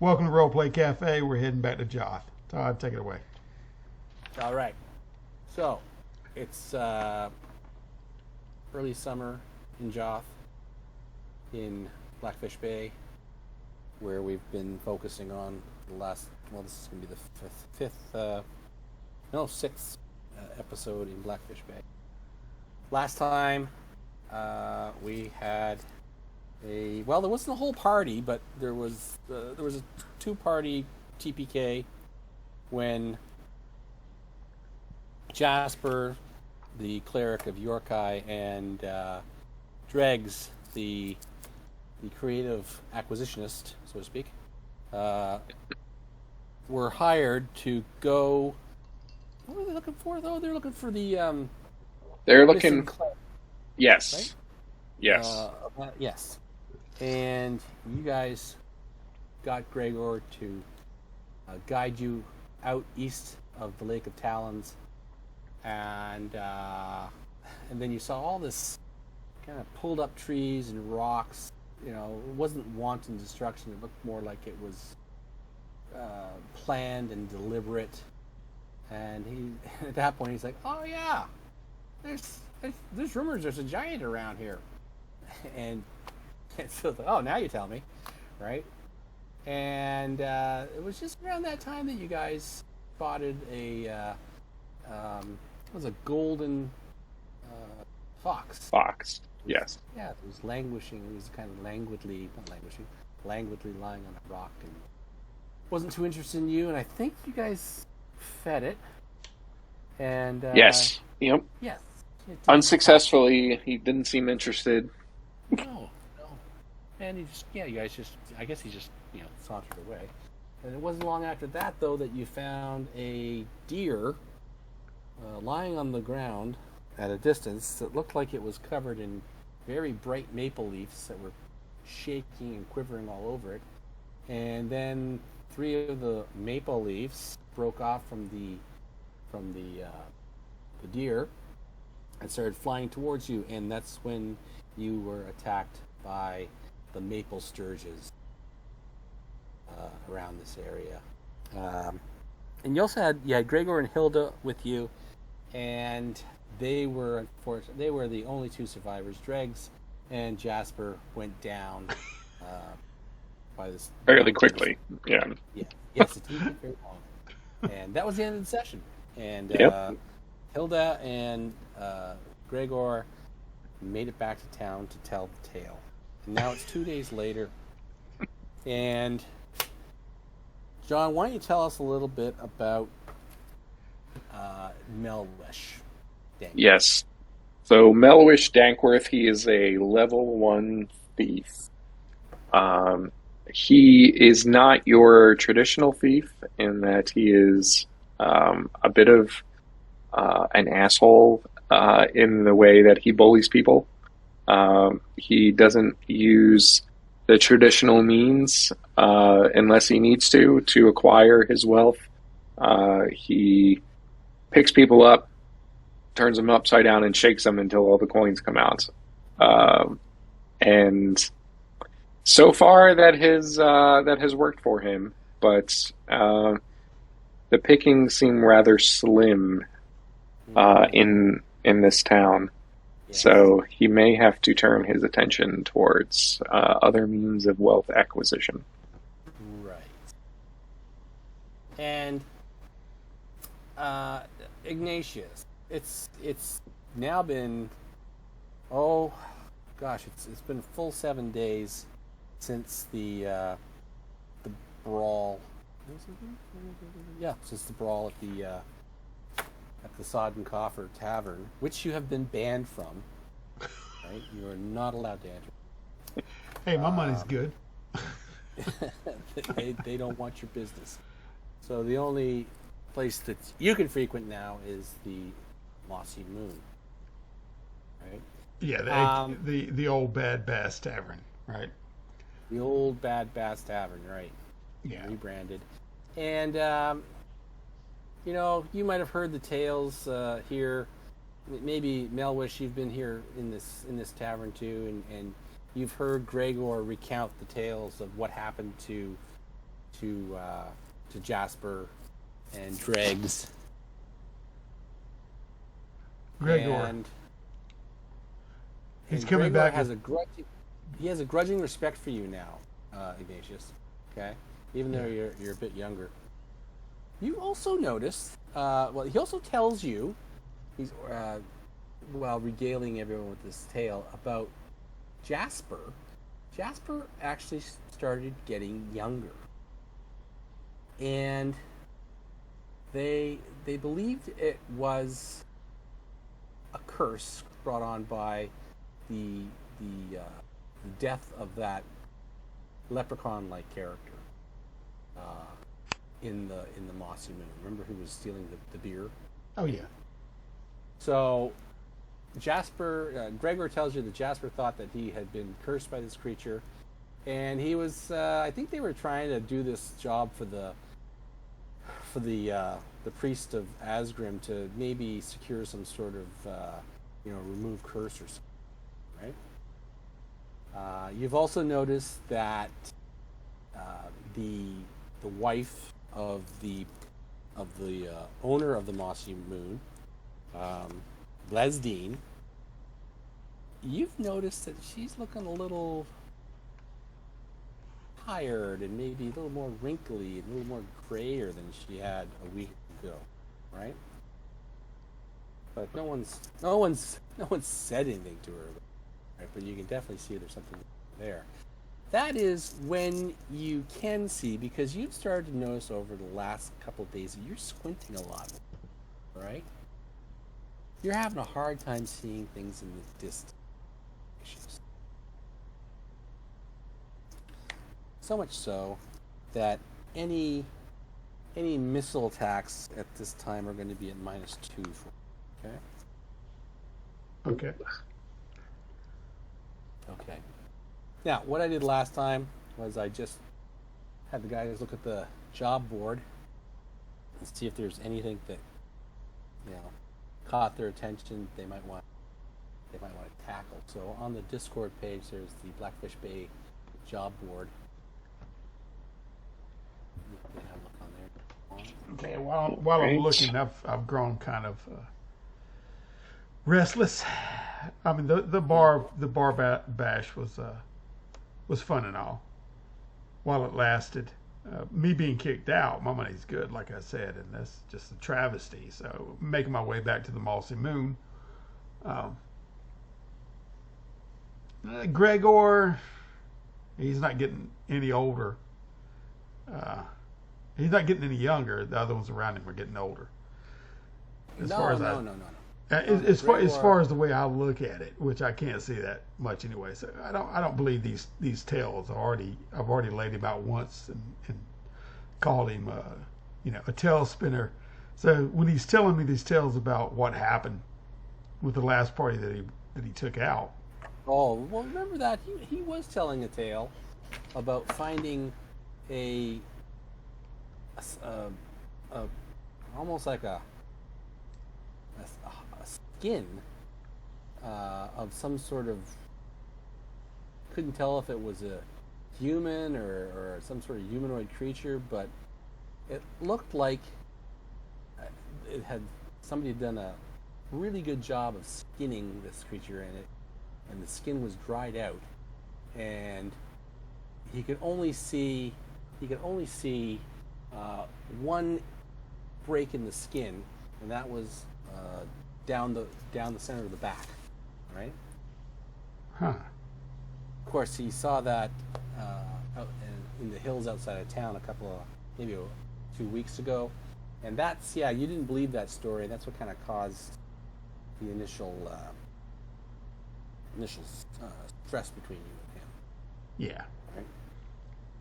Welcome to Roleplay Cafe. We're heading back to Joth. Todd, take it away. All right. So, it's early summer in Joth, in Blackfish Bay, where we've been focusing on the last. Well, this is going to be the sixth episode in Blackfish Bay. Last time, we had there wasn't a whole party, but there was a two-party TPK when Jasper, the cleric of Yorkai, and Dregs, the creative acquisitionist, so to speak, were hired to go. What were they looking for, though? They're looking for the. They're looking. Yes. Right? Yes. Yes. And you guys got Gregor to guide you out east of the Lake of Talons, and then you saw all this kind of pulled up trees and rocks. You know, it wasn't wanton destruction. It looked more like it was planned and deliberate. And he, at that point, he's like, "Oh yeah, there's rumors there's a giant around here," and so, oh, now you tell me, right? And it was just around that time that you guys spotted a golden fox. Fox, yes. Yeah, it was languishing. It was kind of languidly lying on a rock, and wasn't too interested in you. And I think you guys fed it. And yes, yep. Yes. Unsuccessfully, he didn't seem interested. No. And he just, you guys just, I guess he just, sauntered away. And it wasn't long after that, though, that you found a deer lying on the ground at a distance that looked like it was covered in very bright maple leaves that were shaking and quivering all over it. And then 3 of the maple leaves broke off from the deer and started flying towards you, and that's when you were attacked by the maple sturges around this area. And you also had Gregor and Hilda with you, and they were the only 2 survivors. Dregs and Jasper went down by this fairly quickly. Yeah. Yes, it didn't take very long. And that was the end of the session. And yep. Hilda and Gregor made it back to town to tell the tale. And now it's 2 days later. And John, why don't you tell us a little bit about Melwesh? Yes. So Melwesh Dankworth, he is a level 1 thief. He is not your traditional thief in that he is a bit of an asshole in the way that he bullies people. He doesn't use the traditional means unless he needs to acquire his wealth. He picks people up, turns them upside down, and shakes them until all the coins come out. And so far, that has worked for him, but the pickings seem rather slim in this town. So he may have to turn his attention towards other means of wealth acquisition. Right. And Ignatius, it's now been it's been a full 7 days since the brawl. Yeah, since the brawl at the Sod and Coffer Tavern, which you have been banned from. Right? You are not allowed to enter. Hey, my money's good. they don't want your business. So the only place that you can frequent now is the Mossy Moon. Right? Yeah, the old Bad Bass Tavern, right? The old Bad Bass Tavern, right? Yeah. Rebranded. And you might have heard the tales here. Maybe Melwesh, you've been here in this tavern too, and you've heard Gregor recount the tales of what happened to to Jasper and Dregs. Gregor. And He's and coming Gregor back. he has a grudging respect for you now, Ignatius. Okay, even though you're a bit younger. You also notice. He also tells you. He's while regaling everyone with this tale about Jasper. Jasper actually started getting younger, and they believed it was a curse brought on by the death of that leprechaun-like character in the Mossy Moon. Remember who was stealing the beer? Oh yeah. So Gregor tells you that Jasper thought that he had been cursed by this creature, and he was. I think they were trying to do this job for the priest of Asgrim to maybe secure some sort of remove curse or something, right? You've also noticed that the wife of the owner of the Mossy Moon, Lesdine, you've noticed that she's looking a little tired and maybe a little more wrinkly and a little more grayer than she had a week ago, right? But no one's said anything to her, right? But you can definitely see there's something there. That is when you can see, because you've started to notice over the last couple of days that you're squinting a lot, right? You're having a hard time seeing things in the distance. So much so that any missile attacks at this time are going to be at -2 for you, okay? Okay. Okay. Now, what I did last time was I just had the guys look at the job board and see if there's anything that caught their attention they might want to tackle. So on the Discord page, there's the Blackfish Bay job board. You can have a look on there. Okay. While I'm looking, I've grown kind of restless. I mean, the bar bash was fun and all while it lasted. Me being kicked out, my money's good, like I said, and that's just a travesty. So making my way back to the Mossy Moon. Gregor, he's not getting any older. He's not getting any younger. The other ones around him are getting older. No. As far as the way I look at it, which I can't see that much anyway, so I don't believe these tales. I've already laid him out once and called him a tale spinner. So when he's telling me these tales about what happened with the last party that he took out. Oh well, remember that he was telling a tale about finding a almost like a skin of some sort of, couldn't tell if it was a human or some sort of humanoid creature, but it looked like somebody had done a really good job of skinning this creature in it, and the skin was dried out, and he could only see one break in the skin, and that was down the center of the back, right? Huh. Of course, he saw that out in the hills outside of town maybe 2 weeks ago, and that's you didn't believe that story. That's what kind of caused the initial stress between you and him. Yeah. Right?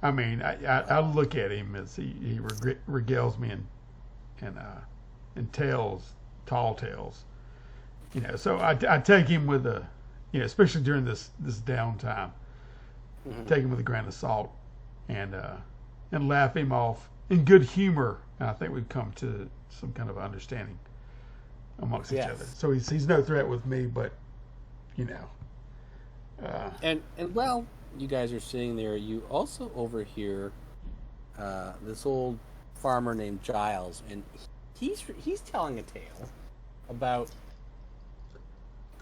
I mean, I look at him as he regales me in tales, tall tales. So I take him with especially during this downtime, take him with a grain of salt, and laugh him off in good humor. And I think we've come to some kind of understanding amongst each other. So he's no threat with me, but and while you guys are sitting there, you also overhear this old farmer named Giles, and he's telling a tale about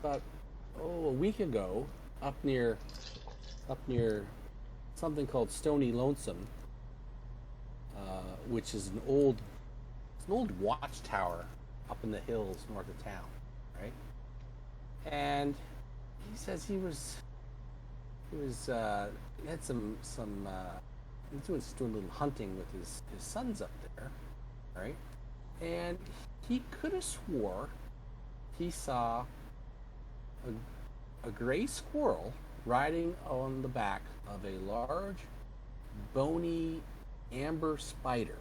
a week ago up near something called Stony Lonesome, which is an old watchtower up in the hills north of town, right? And he says he had some he was doing a little hunting with his sons up there, right? And he could have swore he saw a gray squirrel riding on the back of a large, bony, amber spider.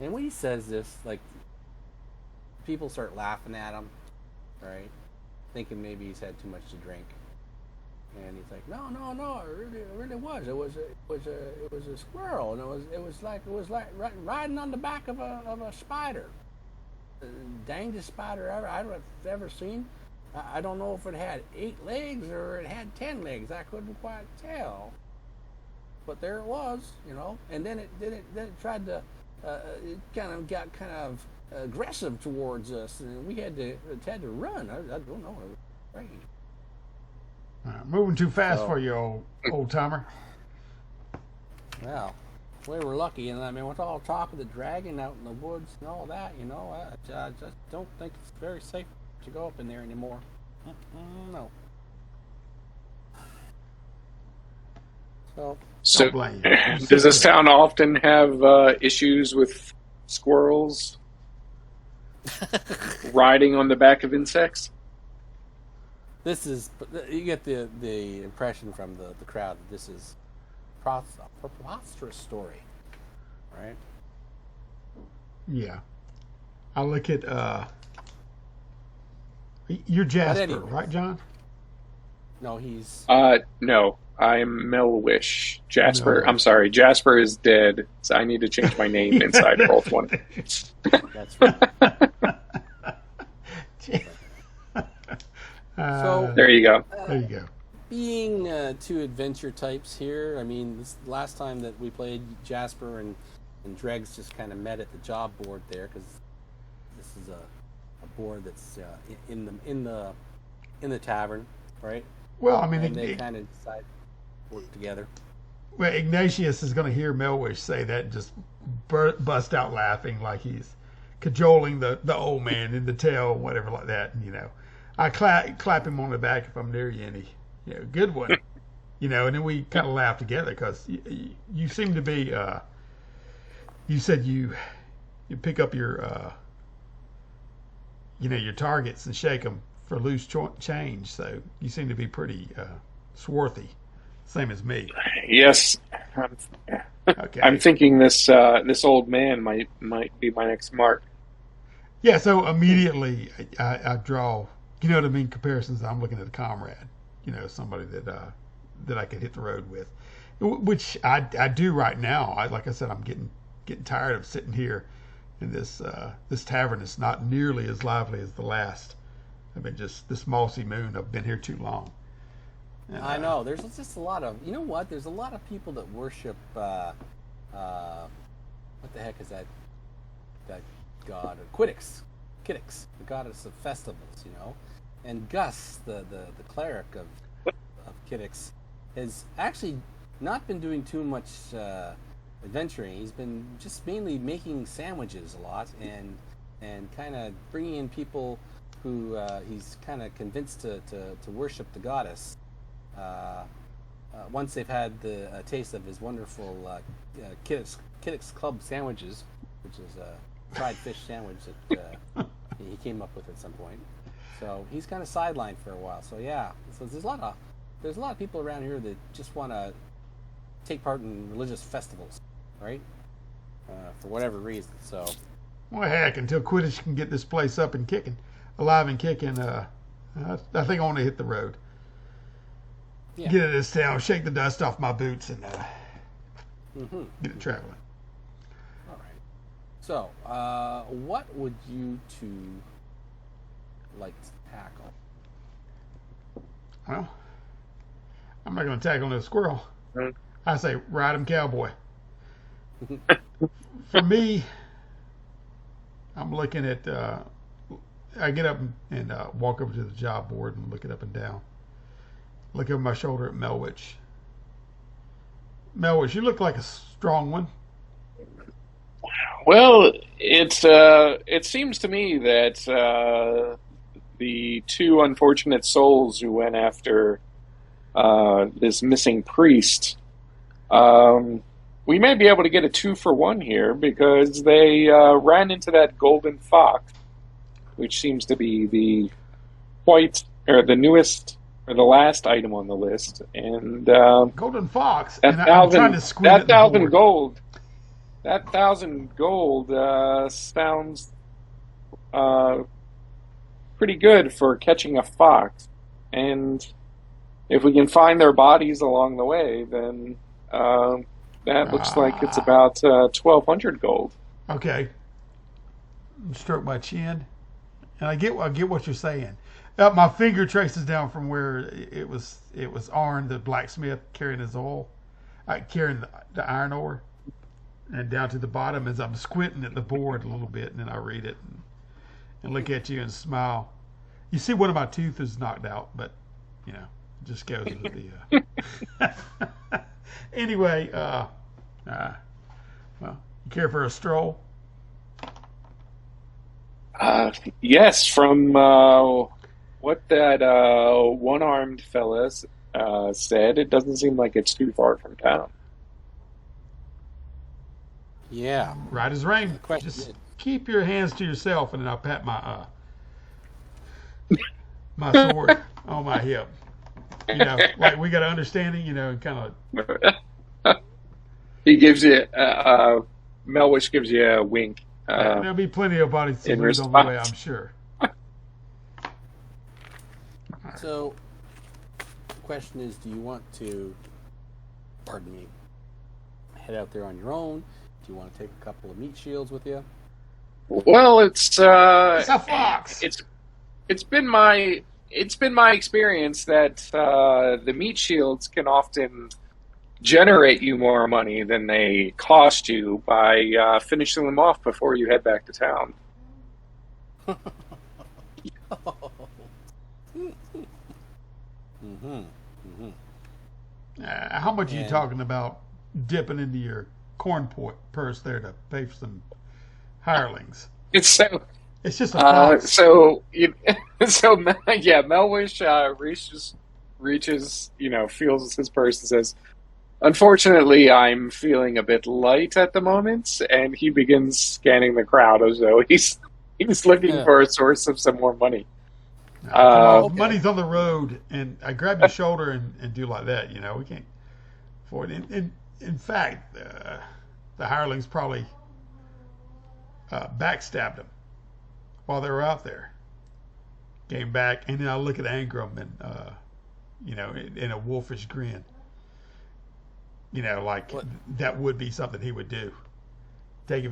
And when he says this, like, people start laughing at him, right? Thinking maybe he's had too much to drink. And he's like, no, it really was. It was a squirrel, and it was like riding on the back of a spider. The dangest spider I've ever seen. I don't know if it had 8 legs or it had 10 legs. I couldn't quite tell. But there it was, And then it tried to, it got kind of aggressive towards us, and we had to run. I don't know. It was great. Moving too fast for you, old timer. Well, we were lucky, and I mean, with all talk of the dragon out in the woods and all that, I just don't think it's very safe to go up in there anymore. No. So does this town often have issues with squirrels riding on the back of insects? This is, you get the impression from the crowd that this is a preposterous story, right? Yeah. I look at, you're Jasper, anyway. right, John? No, he's... No, I'm Melwesh. Jasper, No. I'm sorry, Jasper is dead, so I need to change my name inside Roll20. That's right. So there you go. There you go. Being two adventure types here, I mean, this last time that we played, Jasper and Dregs just kind of met at the job board there, because this is a board that's in the tavern, right? Well, I mean, And they kind of decide to work together. Well, Ignatius is going to hear Melwish say that and just bust out laughing like he's cajoling the old man in the tail, whatever like that. And, I clap him on the back if I'm near you, and he, good one. And then we kind of laugh together because you seem to be, you said you pick up your, your targets and shake them for loose change. So you seem to be pretty swarthy, same as me. Yes. Okay. I'm thinking this old man might be my next mark. Yeah, so immediately I draw, comparisons. I'm looking at a comrade, somebody that I could hit the road with, which I do right now. Like I said, I'm getting tired of sitting here in this tavern. It's not nearly as lively as the last. I mean, just this mossy moon. I've been here too long. And, I know. There's just a lot of, there's a lot of people that worship, what the heck is that god? Quiddix, the goddess of festivals, And Gus, the cleric of Quiddix, has actually not been doing too much adventuring. He's been just mainly making sandwiches a lot and kind of bringing in people who he's kind of convinced to worship the goddess. Once they've had a taste of his wonderful Quiddix Club sandwiches, which is a fried fish sandwich that he came up with at some point. So he's kind of sidelined for a while. So yeah, so there's a lot of people around here that just want to take part in religious festivals, right? For whatever reason. So. Well, heck, until Quidditch can get this place up and kicking, alive and kicking, I think I want to hit the road. Yeah. Get into this town, shake the dust off my boots, and get it traveling. All right. So, what would you two like to tackle? Well, I'm not going to tackle no squirrel. I say ride him cowboy. For me, I'm looking at. I get up and walk over to the job board and look it up and down. Look over my shoulder at Melwesh. Melwesh, you look like a strong one. Well, it seems to me that the two unfortunate souls who went after this missing priest, we may be able to get a 2-for-1 here because they ran into that golden fox, which seems to be the newest or the last item on the list, and Golden Fox. that And I'm trying to squeeze it in the 1,000 board. gold. That 1,000 gold sounds pretty good for catching a fox, and if we can find their bodies along the way, then that looks like it's about 1,200 gold. Okay. Stroke my chin, and I get what you're saying. My finger traces down from where it was Arn, the blacksmith, carrying his oil, carrying the iron ore, and down to the bottom as I'm squinting at the board a little bit, and then I read it and look at you and smile. You see, one of my teeth is knocked out, but it just goes with the. Anyway, well, you care for a stroll? Yes, from what that one-armed fella said, it doesn't seem like it's too far from town. Yeah. Right as rain. The question Just is- keep your hands to yourself, and then I'll pat my my sword on my hip. Like we got an understanding, and kind of. He gives you, Melwish gives you a wink. There'll be plenty of body in salutes on the way, response. I'm sure. So, the question is, do you want to, pardon me, head out there on your own? Do you want to take a couple of meat shields with you? Well, it's It's a fox. it's been my experience that the meat shields can often generate you more money than they cost you by finishing them off before you head back to town. How much are you And- talking about dipping into your corn purse there to pay for some hirelings? It's so It's just a fox. Melwish reaches, feels his purse and says, "Unfortunately, I'm feeling a bit light at the moment," and he begins scanning the crowd as though he's looking Yeah. for a source of some more money. Well, okay. money's on the road, and I grab your shoulder and do like that. We can't afford it. In fact, the hirelings probably backstabbed them while they were out there. Came back, and then I look at Angram and, in a wolfish grin. Like What? that would be something he would do. Take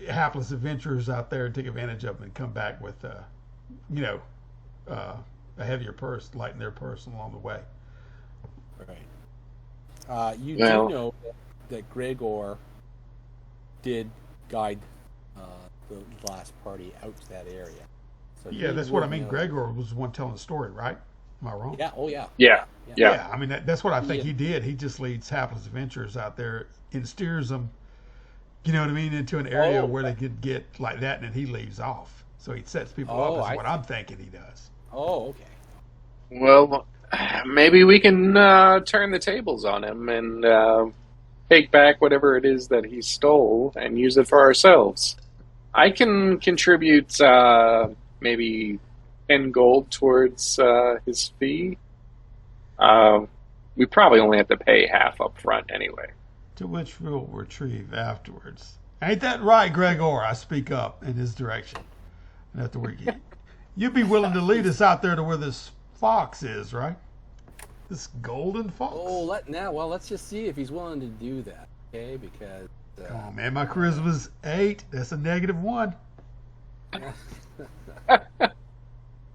hapless adventurers out there and take advantage of them and come back with, a heavier purse, lighten their purse along the way. Right. You Well- do know that Gregor did guide the last party out to that area. So Yeah, he that's what I would mean. know- Gregor was the one telling the story, right? Am I wrong? Yeah. Oh, yeah. Yeah. Yeah, I mean that's what I think Yeah. he did. He just leads hapless adventurers out there and steers them, you know what I mean, into an area Oh, where they could get like that, and then he leaves off. So he sets people Oh, up. Is I what see. I'm thinking he does. Oh, okay. Well, maybe we can turn the tables on him and take back whatever it is that he stole and use it for ourselves. I can contribute maybe 10 gold towards his fee. We probably only have to pay half up front anyway. To which we'll retrieve afterwards. Ain't that right, Gregor? I speak up in his direction. And after you'd be willing to lead us out there to where this fox is, right? This golden fox. Oh, let's just see if he's willing to do that. Okay, because Come on, man. My charisma's 8. That's a -1.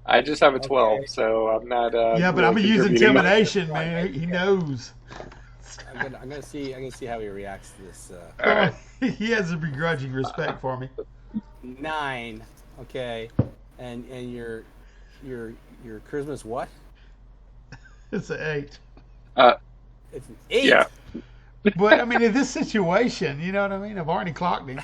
I just have a 12, Okay. so I'm not. Yeah, but I'm really gonna use contributing much. intimidation, man. He knows. I'm gonna see how he reacts to this. All right. He has a begrudging respect for me. 9, okay, and your charisma's what? It's an 8. It's an 8. Yeah. But I mean, in this situation, you know what I mean? I've already clocked him.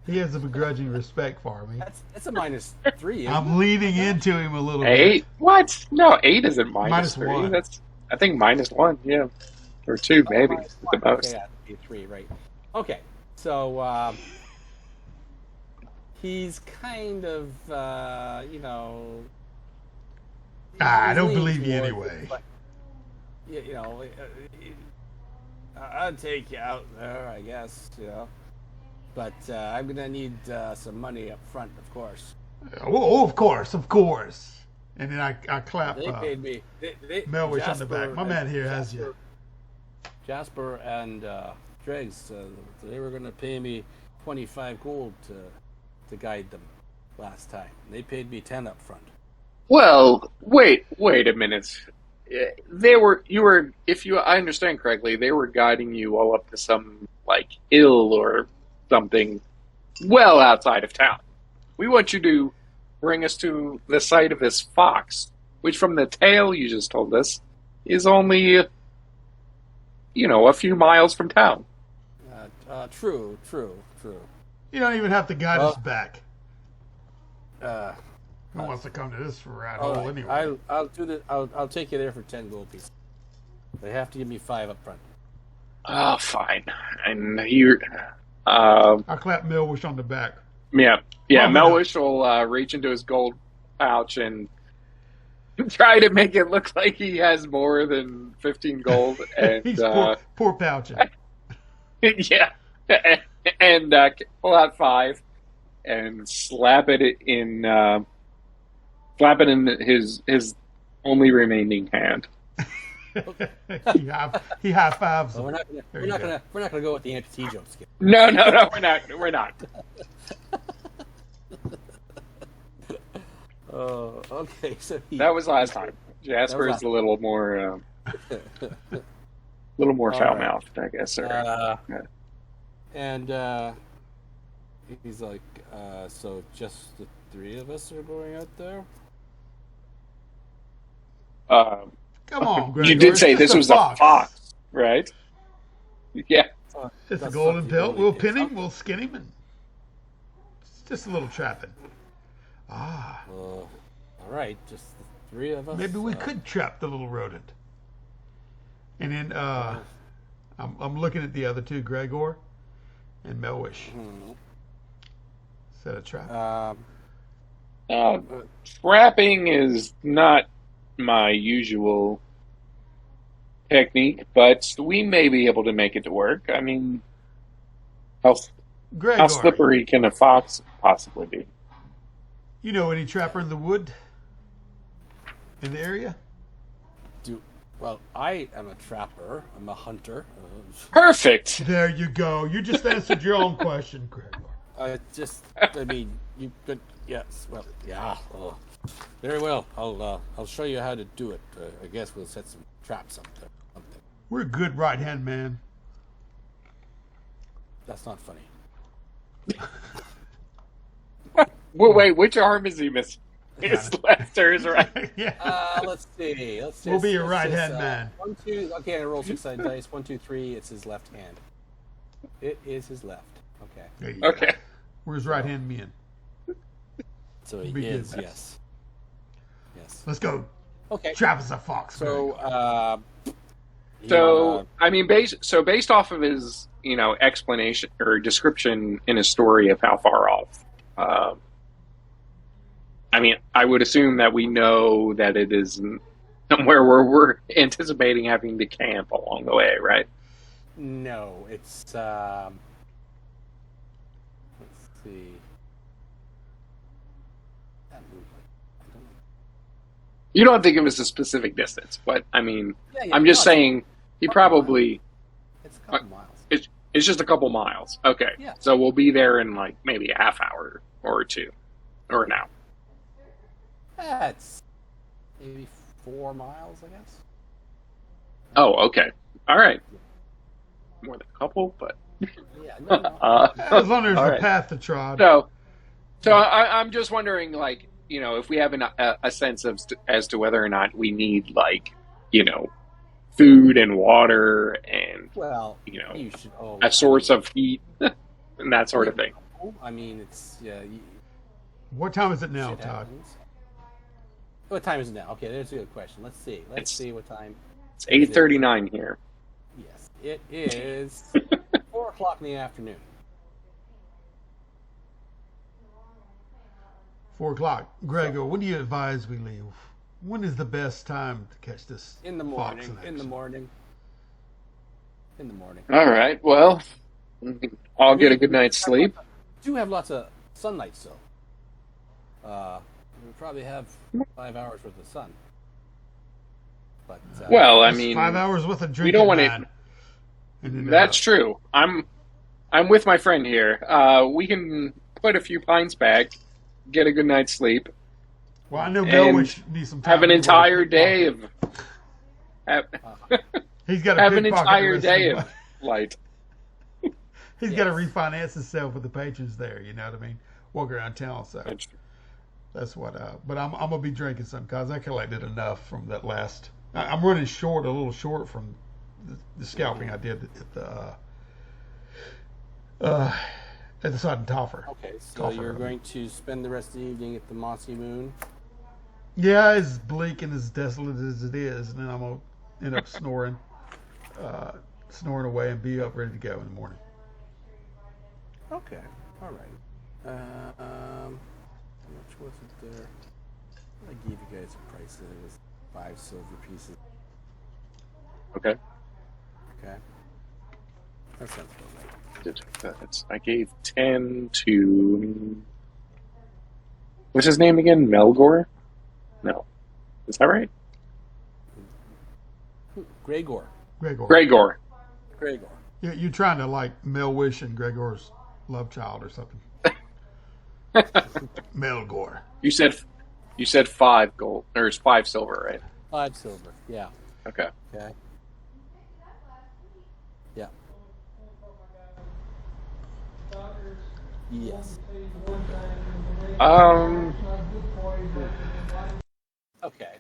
He has a begrudging respect for me. That's a -3. I'm leaning into him a little bit. 8? What? No, 8 isn't minus 3. -1. That's, I think, -1, yeah. Or 2, maybe, at the Okay, most. yeah, 3, right. Okay, so he's kind of, you know... I don't he's believe you leaning anyway. towards it, but, you know, I'll take you out there, I guess, you know. But I'm going to need some money up front, of course. Oh, of course. And then I clap They paid me. Melwish on the back. My man here has you. Jasper and Dregs, they were going to pay me 25 gold to guide them last time. They paid me 10 up front. Well, wait a minute. I understand correctly, they were guiding you all up to some, like, hill or something well outside of town. We want you to bring us to the site of this fox, which from the tale you just told us is only, a few miles from town. True. You don't even have to guide us back. Who Who wants to come to this rat hole anyway? I'll do that. I'll take you there for 10 gold pieces. They have to give me 5 up front. Oh, fine. And here, I'll clap Melwish on the back. yeah. Well, Melwish will reach into his gold pouch and try to make it look like he has more than 15 gold. And He's poor pouching. yeah, and pull out 5 and slap it in his only remaining hand. he high fives. Well, we're not gonna go with the amputee joke skip. No, we're not. Okay, so That was last time. Jasper is a little more, foul mouthed, I guess. Sir. And he's like, so just the 3 of us are going out there? Come on, Gregor. You did say this was a fox, right? Yeah. It's a golden pelt. We'll pin him. We'll skin him, and it's just a little trapping. All right, just the 3 of us. Maybe we could trap the little rodent. And then I'm looking at the other 2, Gregor and Melwish. Set a trap. Trapping is not my usual technique, but we may be able to make it to work. I mean, how slippery can a fox possibly be? You know any trapper in the wood? In the area? Well, I am a trapper. I'm a hunter. Perfect. There you go. You just answered your own question, Gregor. I mean, you could. Yes. Well, yeah. Very well. I'll show you how to do it. I guess we'll set some traps up there. Something. We're a good right-hand man. That's not funny. Well, wait, which arm is he missing? His left or his right? Yeah. Let's see. We'll be a right-hand man. 1, 2. Okay, I roll 6-sided dice. 1, 2, 3. It's his left hand. It is his left. Okay. There you go. Okay. Where's right-hand men? So he Begin. is. Yes. Let's go. Okay. Trap as a fox. So, I mean, based off of his, explanation or description in his story of how far off, I mean, I would assume that we know that it is somewhere where we're anticipating having to camp along the way, right? No, it's let's see. You don't have to give us a specific distance, but I mean, Yeah, I'm just saying he probably. It's a couple miles. It's just a couple miles. Okay. Yeah. So we'll be there in like maybe a half hour or 2 or an hour. That's maybe 4 miles, I guess. Oh, okay. All right. More than a couple, but Yeah, no. As long as there's all a right. path to trod. So I'm just wondering, like, if we have a sense of as to whether or not we need, like, food and water and Well, you should. Oh, a source of heat and that sort of thing. I mean, it's What time is it now, shit Todd? happens. What time is it now? Okay, there's a good question. Let's see. Let's It's- see what time. It's 8:39 here. Yes, it is 4 o'clock in the afternoon. 4 o'clock. Gregor, when do you advise we leave? When is the best time to catch this In the fox morning. In the action? morning. In the morning. All right. Well, I'll get a good night's sleep. Do have lots of sunlight still. We probably have 5 hours worth of sun. But Well, I That's mean, 5 hours worth of drinking. we don't want man. it. And then, That's true. I'm with my friend here. We can put a few pints back, get a good night's sleep, Well, I know and Melwesh needs some time. have an to entire day of He's got to have an pickpocket the entire rest day of of light. He's got to refinance himself with the patrons there. You know what I mean? Walk around town. So That's true. that's what. But I'm gonna be drinking some because I collected enough from that last. I'm running short, a little short from the scalping I did at the Sodden Toffer. Okay, so Toffer. you're going to spend the rest of the evening at the Mossy Moon. Yeah, as bleak and as desolate as it is, and then I'm gonna end up snoring away and be up ready to go in the morning. Okay, all right. How much was it there? I gave you guys a price. It was 5 silver pieces. Okay. Okay, that sounds about right. I gave 10 to. What's his name again? Melgor? No. Is that right? Gregor. Gregor. Gregor. You're trying to like Melwesh and Gregor's love child or something. Melgor. You said 5 gold, or it's 5 silver, right? 5 silver. Yeah. Okay. Okay. Yeah. Yes. Okay.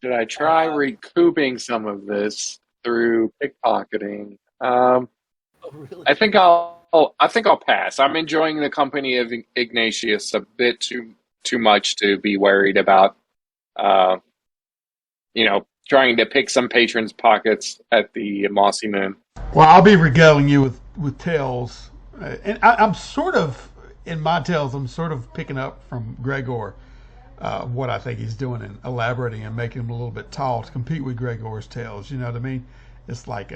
Should I try recouping some of this through pickpocketing? Oh, really? I think I'll pass. I'm enjoying the company of Ignatius a bit too much to be worried about. Trying to pick some patrons' pockets at the Mossy Moon. Well, I'll be regaling you with tales, and I'm sort of in my tales. I'm sort of picking up from Gregor what I think he's doing and elaborating and making him a little bit tall to compete with Gregor's tales. You know what I mean? It's like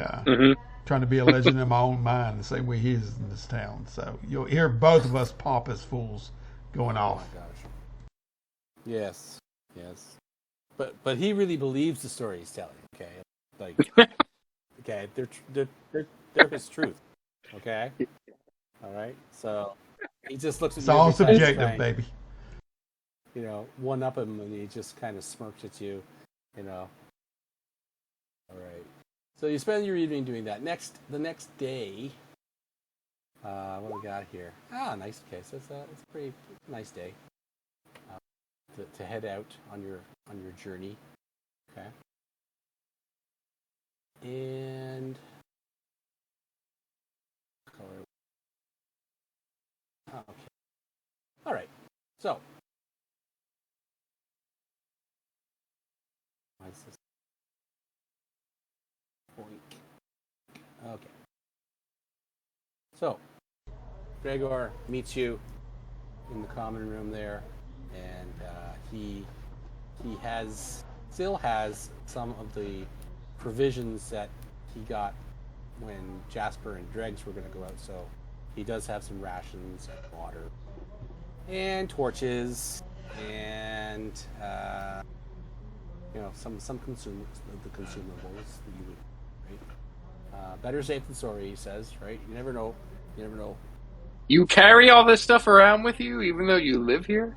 trying to be a legend in my own mind, the same way he is in this town. So you'll hear both of us pompous fools going off. Oh my gosh. Yes. Yes. But he really believes the story he's telling. Okay. Like. Okay. They're his truth. Okay. All right. So he just looks at It's you. all every time he's subjective, trying, baby. One up him, and he just kind of smirks at you. All right. So you spend your evening doing that. The next day, what do we got here? Nice. Okay, so it's a pretty nice day to head out on your journey. Okay. And okay. All right. So. Okay. So, Gregor meets you in the common room there, and he still has some of the provisions that he got when Jasper and Dregs were going to go out. So he does have some rations and water and torches and some the consumables that you would, right? Better safe than sorry, he says, right? You never know. You carry all this stuff around with you, even though you live here?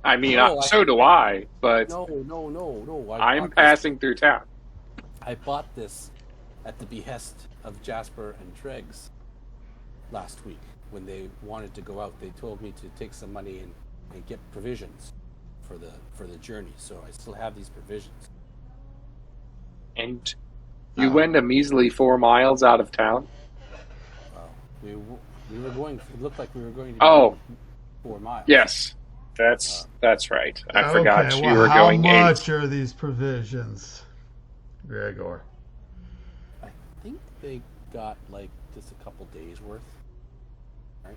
I mean, so do I, but No. I'm passing through town. I bought this at the behest of Jasper and Dregs last week. When they wanted to go out, they told me to take some money and get provisions for the journey. So I still have these provisions. And you went a measly 4 miles out of town? Well, we were going. It looked like we were going to be Oh, 4 miles. yes, that's right. I forgot Okay, you well, were going how 8. much are these provisions, Gregor? I think they got like just a couple days worth. Right?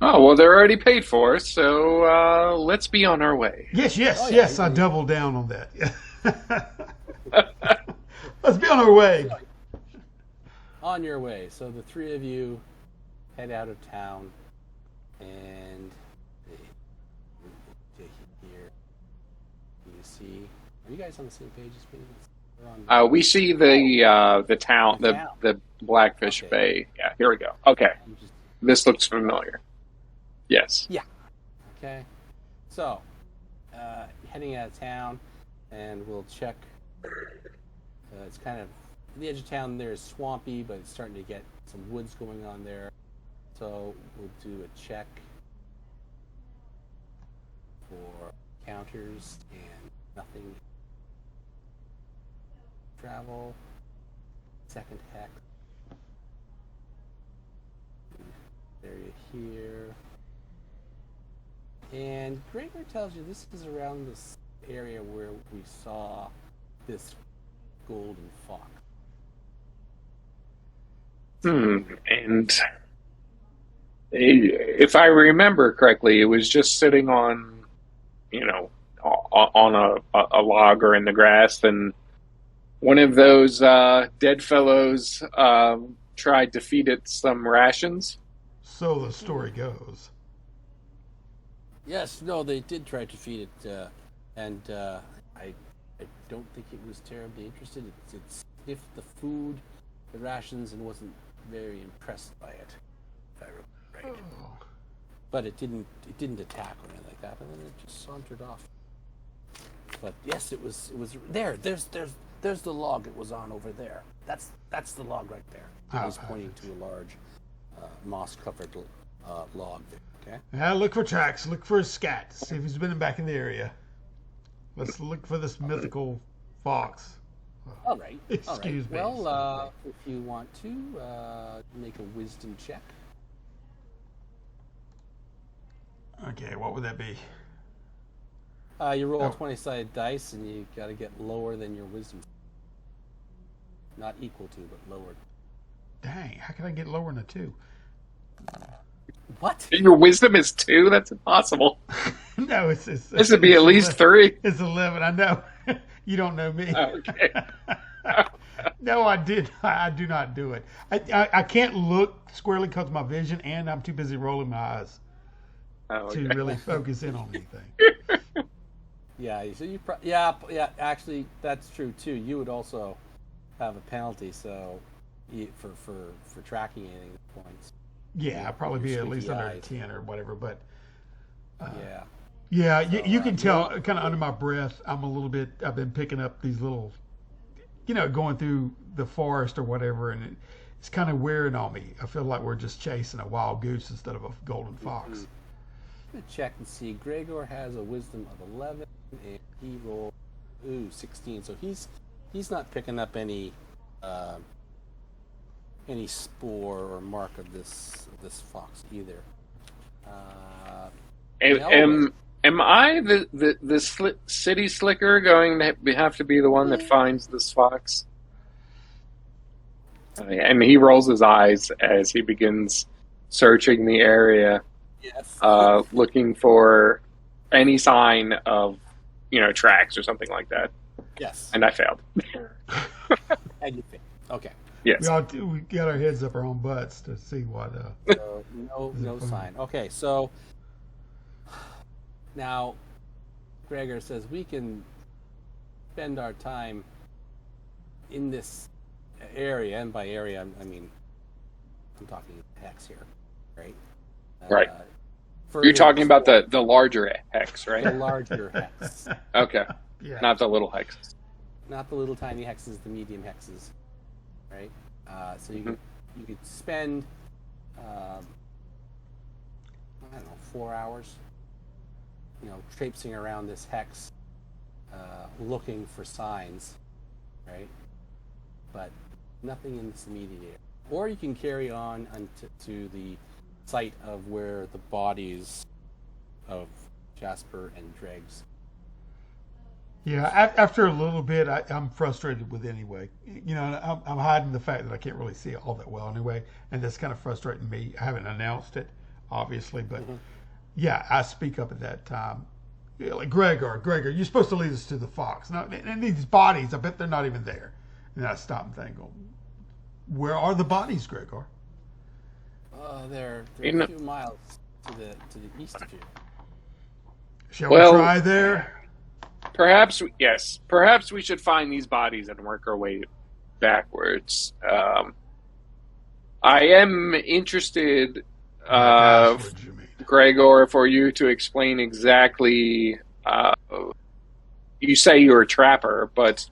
Oh, well, they're already paid for, so let's be on our way. Yes, Oh, yeah, yes, I doubled down on that. Let's be on our way. On your way. So the three of you head out of town, and here you see. Are you guys on the same page as me? We're on. We see the town, the Blackfish Okay. Bay. Yeah, here we go. Okay, I'm just- this looks familiar. Yes. Yeah. Okay. So, heading out of town, and we'll check. It's kind of the edge of town. There is swampy, but it's starting to get some woods going on there. So we'll do a check for counters and nothing. Travel. Second hex. Area here. And Gregor tells you this is around this area where we saw this golden fox. And if I remember correctly, it was just sitting on, on a log or in the grass, and one of those dead fellows tried to feed it some rations. So the story goes. Yes, no, they did try to feed it, and I don't think it was terribly interested. It sniffed the food, the rations, and wasn't very impressed by it, if I remember right. Oh. But it didn't attack or anything like that, and then it just sauntered off. But yes, it was there. There's the log it was on over there. That's the log right there. I was pointing to a large moss-covered log there. Okay. Now look for tracks. Look for his scat. See if he's been back in the area. Let's look for this mythical fox. All right. Excuse me. Well, if you want to make a wisdom check. Okay, what would that be? You roll 20-sided dice, and you got to get lower than your wisdom. Not equal to, but lower. Dang, how can I get lower than a 2? What? Your wisdom is 2? That's impossible. No, it's This would be at least 3. It's 11. I know. You don't know me. Okay. No, I do not do it. I can't look squarely because of my vision, and I'm too busy rolling my eyes to really focus in on anything. Yeah. So yeah. Actually, that's true too. You would also have a penalty, so for tracking any points. Yeah, I'd probably be at least squeaky under eyes. 10 or whatever, but Yeah. yeah, So, you can tell kind of under my breath. I've been picking up these little, going through the forest or whatever, and it's kind of wearing on me. I feel like we're just chasing a wild goose instead of a golden fox. Mm-hmm. I'm gonna check and see. Gregor has a wisdom of 11, and he rolled 16. So he's not picking up any spore or mark of this fox either. Am I the city slicker going to have to be the one that finds this fox? And he rolls his eyes as he begins searching the area, Yes. looking for any sign of, tracks or something like that. Yes. And I failed. And you think. Okay. Yes. We got our heads up our own butts to see what. So no sign. Okay, so now Gregor says we can spend our time in this area, and by area I mean I'm talking hex here, right? Right. Further You're talking about explore the larger hex, the right? larger hex. Okay. Yeah. Not the little hex. not the little tiny hexes, the medium hexes, right? So you could spend I don't know, 4 hours, traipsing around this hex, looking for signs, right? But nothing in this immediate area. Or you can carry on to the site of where the bodies of Jasper and Dregs. Yeah, after a little bit, I'm frustrated with anyway. I'm hiding the fact that I can't really see it all that well anyway, and that's kind of frustrating me. I haven't announced it, obviously, but yeah, I speak up at that time. Like, Gregor, you're supposed to lead us to the fox. Now, and these bodies, I bet they're not even there. And I stop and think, where are the bodies, Gregor? They're a few miles to the east of you. Shall we try there? Perhaps we should find these bodies and work our way backwards. I am interested, Gregor, for you to explain exactly. You say you're a trapper, but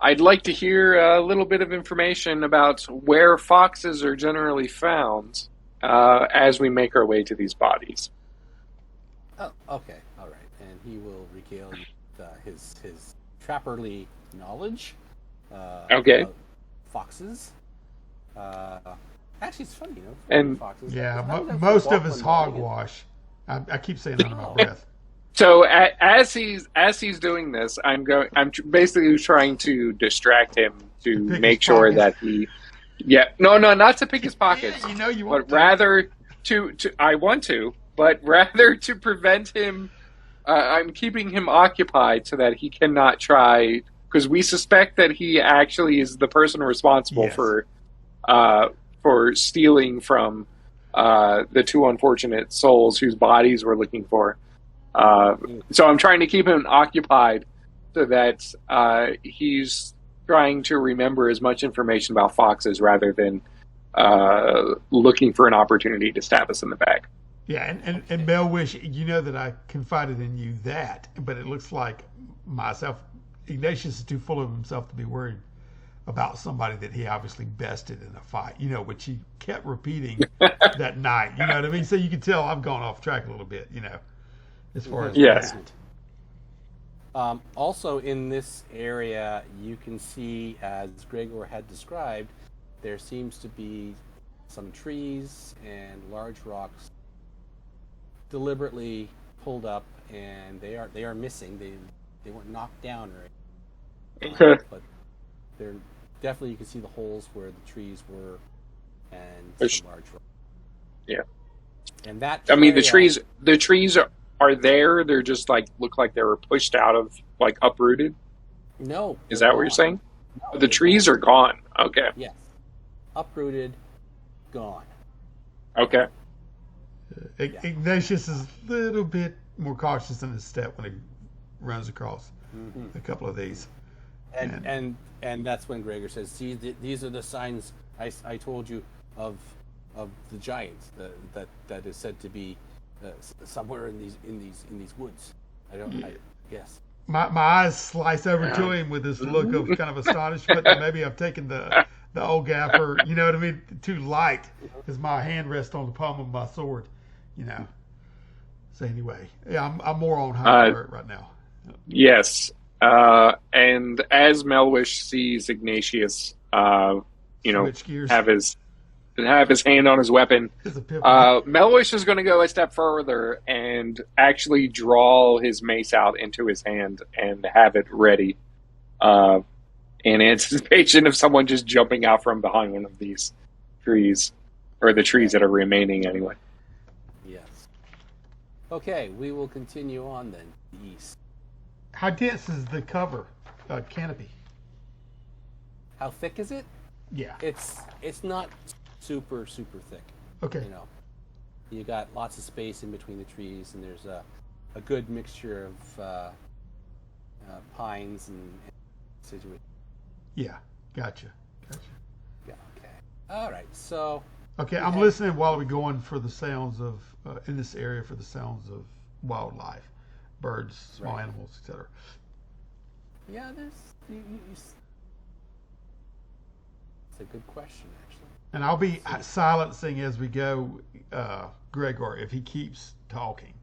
I'd like to hear a little bit of information about where foxes are generally found as we make our way to these bodies. Oh, okay, all right. And he will regale you with his trapperly knowledge. Okay. About foxes. Actually, it's funny, and foxes. Yeah, most of his hogwash. I keep saying under my breath. So as he's doing this, I'm basically trying to distract him to make sure that he, not to pick his pockets, you want but rather rather to prevent him. I'm keeping him occupied so that he cannot try, because we suspect that he actually is the person responsible for stealing from the two unfortunate souls whose bodies we're looking for. So I'm trying to keep him occupied so that he's trying to remember as much information about foxes rather than looking for an opportunity to stab us in the back. Yeah, and Melwesh, you know that I confided in you that, but it looks like Ignatius is too full of himself to be worried about somebody that he obviously bested in a fight, which he kept repeating that night. You know what I mean? So you can tell I've gone off track a little bit, as far as yes. Also in this area, you can see, as Gregor had described, there seems to be some trees and large rocks deliberately pulled up, and they are missing. They weren't knocked down or anything. Okay. But they're definitely, you can see the holes where the trees were and some large rocks. Yeah. And that the trees are there. They're just look like they were pushed out of, uprooted. No. Is that what you're saying? No, the trees are gone. Okay. Yes. Uprooted, gone. Okay. Ignatius is a little bit more cautious in his step when he runs across a couple of these. And that's when Gregor says, "See, these are the signs I told you of the giants that is said to be somewhere in these woods." I guess. My eyes slice over to him with this look of kind of astonishment that maybe I've taken the old gaffer, you know what I mean, too light, as my hand rests on the palm of my sword, So anyway, yeah, I'm more on high alert right now. Yes. And as Melwesh sees Ignatius, have his hand on his weapon, Melwesh is going to go a step further and actually draw his mace out into his hand and have it ready, in anticipation of someone just jumping out from behind one of these trees, or the trees that are remaining anyway. Yes. Okay, we will continue on then, east. How dense is the cover canopy? How thick is it? Yeah. It's not super thick. Okay. You got lots of space in between the trees, and there's a good mixture of pines and deciduous. Yeah. Gotcha. Yeah. Okay. All right. So. Okay, I'm listening while we're going for the sounds of in this area for the sounds of wildlife, birds, small animals, etc. Yeah, there's. It's a good question, actually. And I'll be silencing as we go, Gregor, if he keeps talking.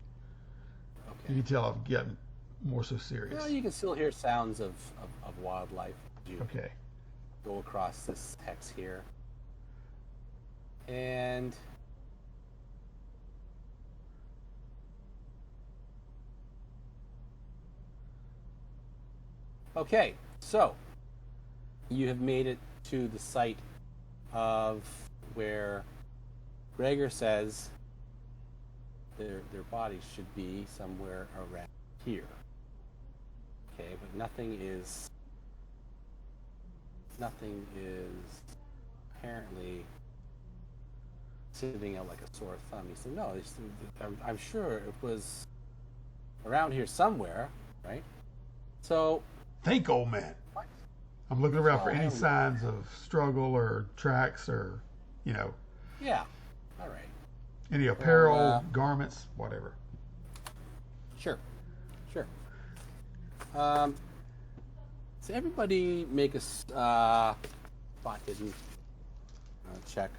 Okay. You can tell I'm getting more so serious. Well, you can still hear sounds of wildlife as you Okay. go across this hex here. And okay, so you have made it to the site of where Gregor says their bodies should be somewhere around here. Okay, but nothing is apparently sitting out like a sore thumb. He said, no, I'm sure it was around here somewhere, right? So, Think, old man. what? I'm looking around for Oh, any signs of struggle or tracks or, Yeah, all right. any apparel, Well, garments, whatever. Sure. So everybody make a spot hidden check.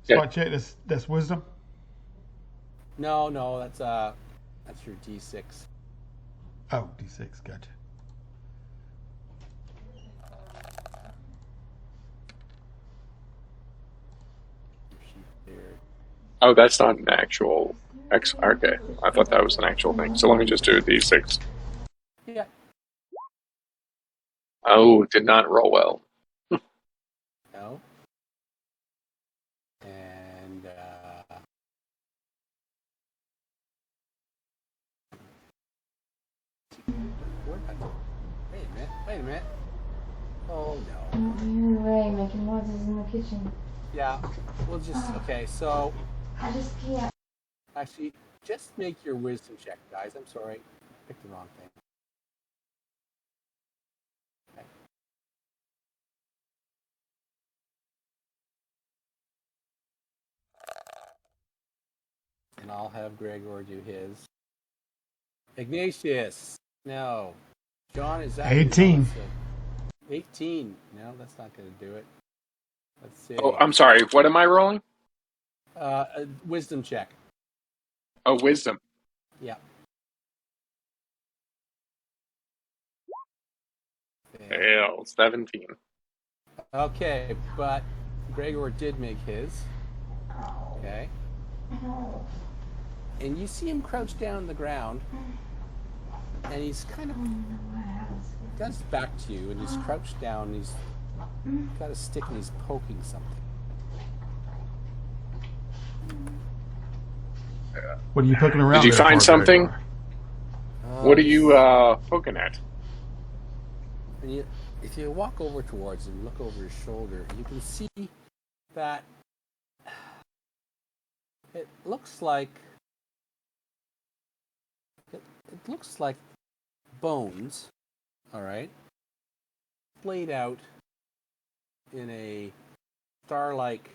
Yeah. Spot check, that's wisdom? No, that's your D6. Oh, D6, gotcha. Oh, that's not an actual X. Okay, I thought that was an actual thing. So let me just do a D6. Yeah. Oh, did not roll well. No. And wait a minute. Oh no. You're in the way, making noises in the kitchen. Yeah. We'll just okay. So I just can't. actually, just make your wisdom check, guys. I'm sorry, I picked the wrong thing. Okay. And I'll have Gregor do his. Ignatius. No. John is that 18. 18. No, that's not going to do it. Let's see. Oh, I'm sorry. What am I rolling? A wisdom check. Oh, wisdom. Yeah. Fail. 17. Okay, but Gregor did make his. Okay. No. And you see him crouch down on the ground, and he's kind of got his back to you, and he's crouched down, and he's got a stick, and he's poking something. What are you poking around Did you there find for, something? Gregor? What are you poking at? And if you walk over towards him, look over his shoulder, you can see that it looks like bones, all right, laid out in a star-like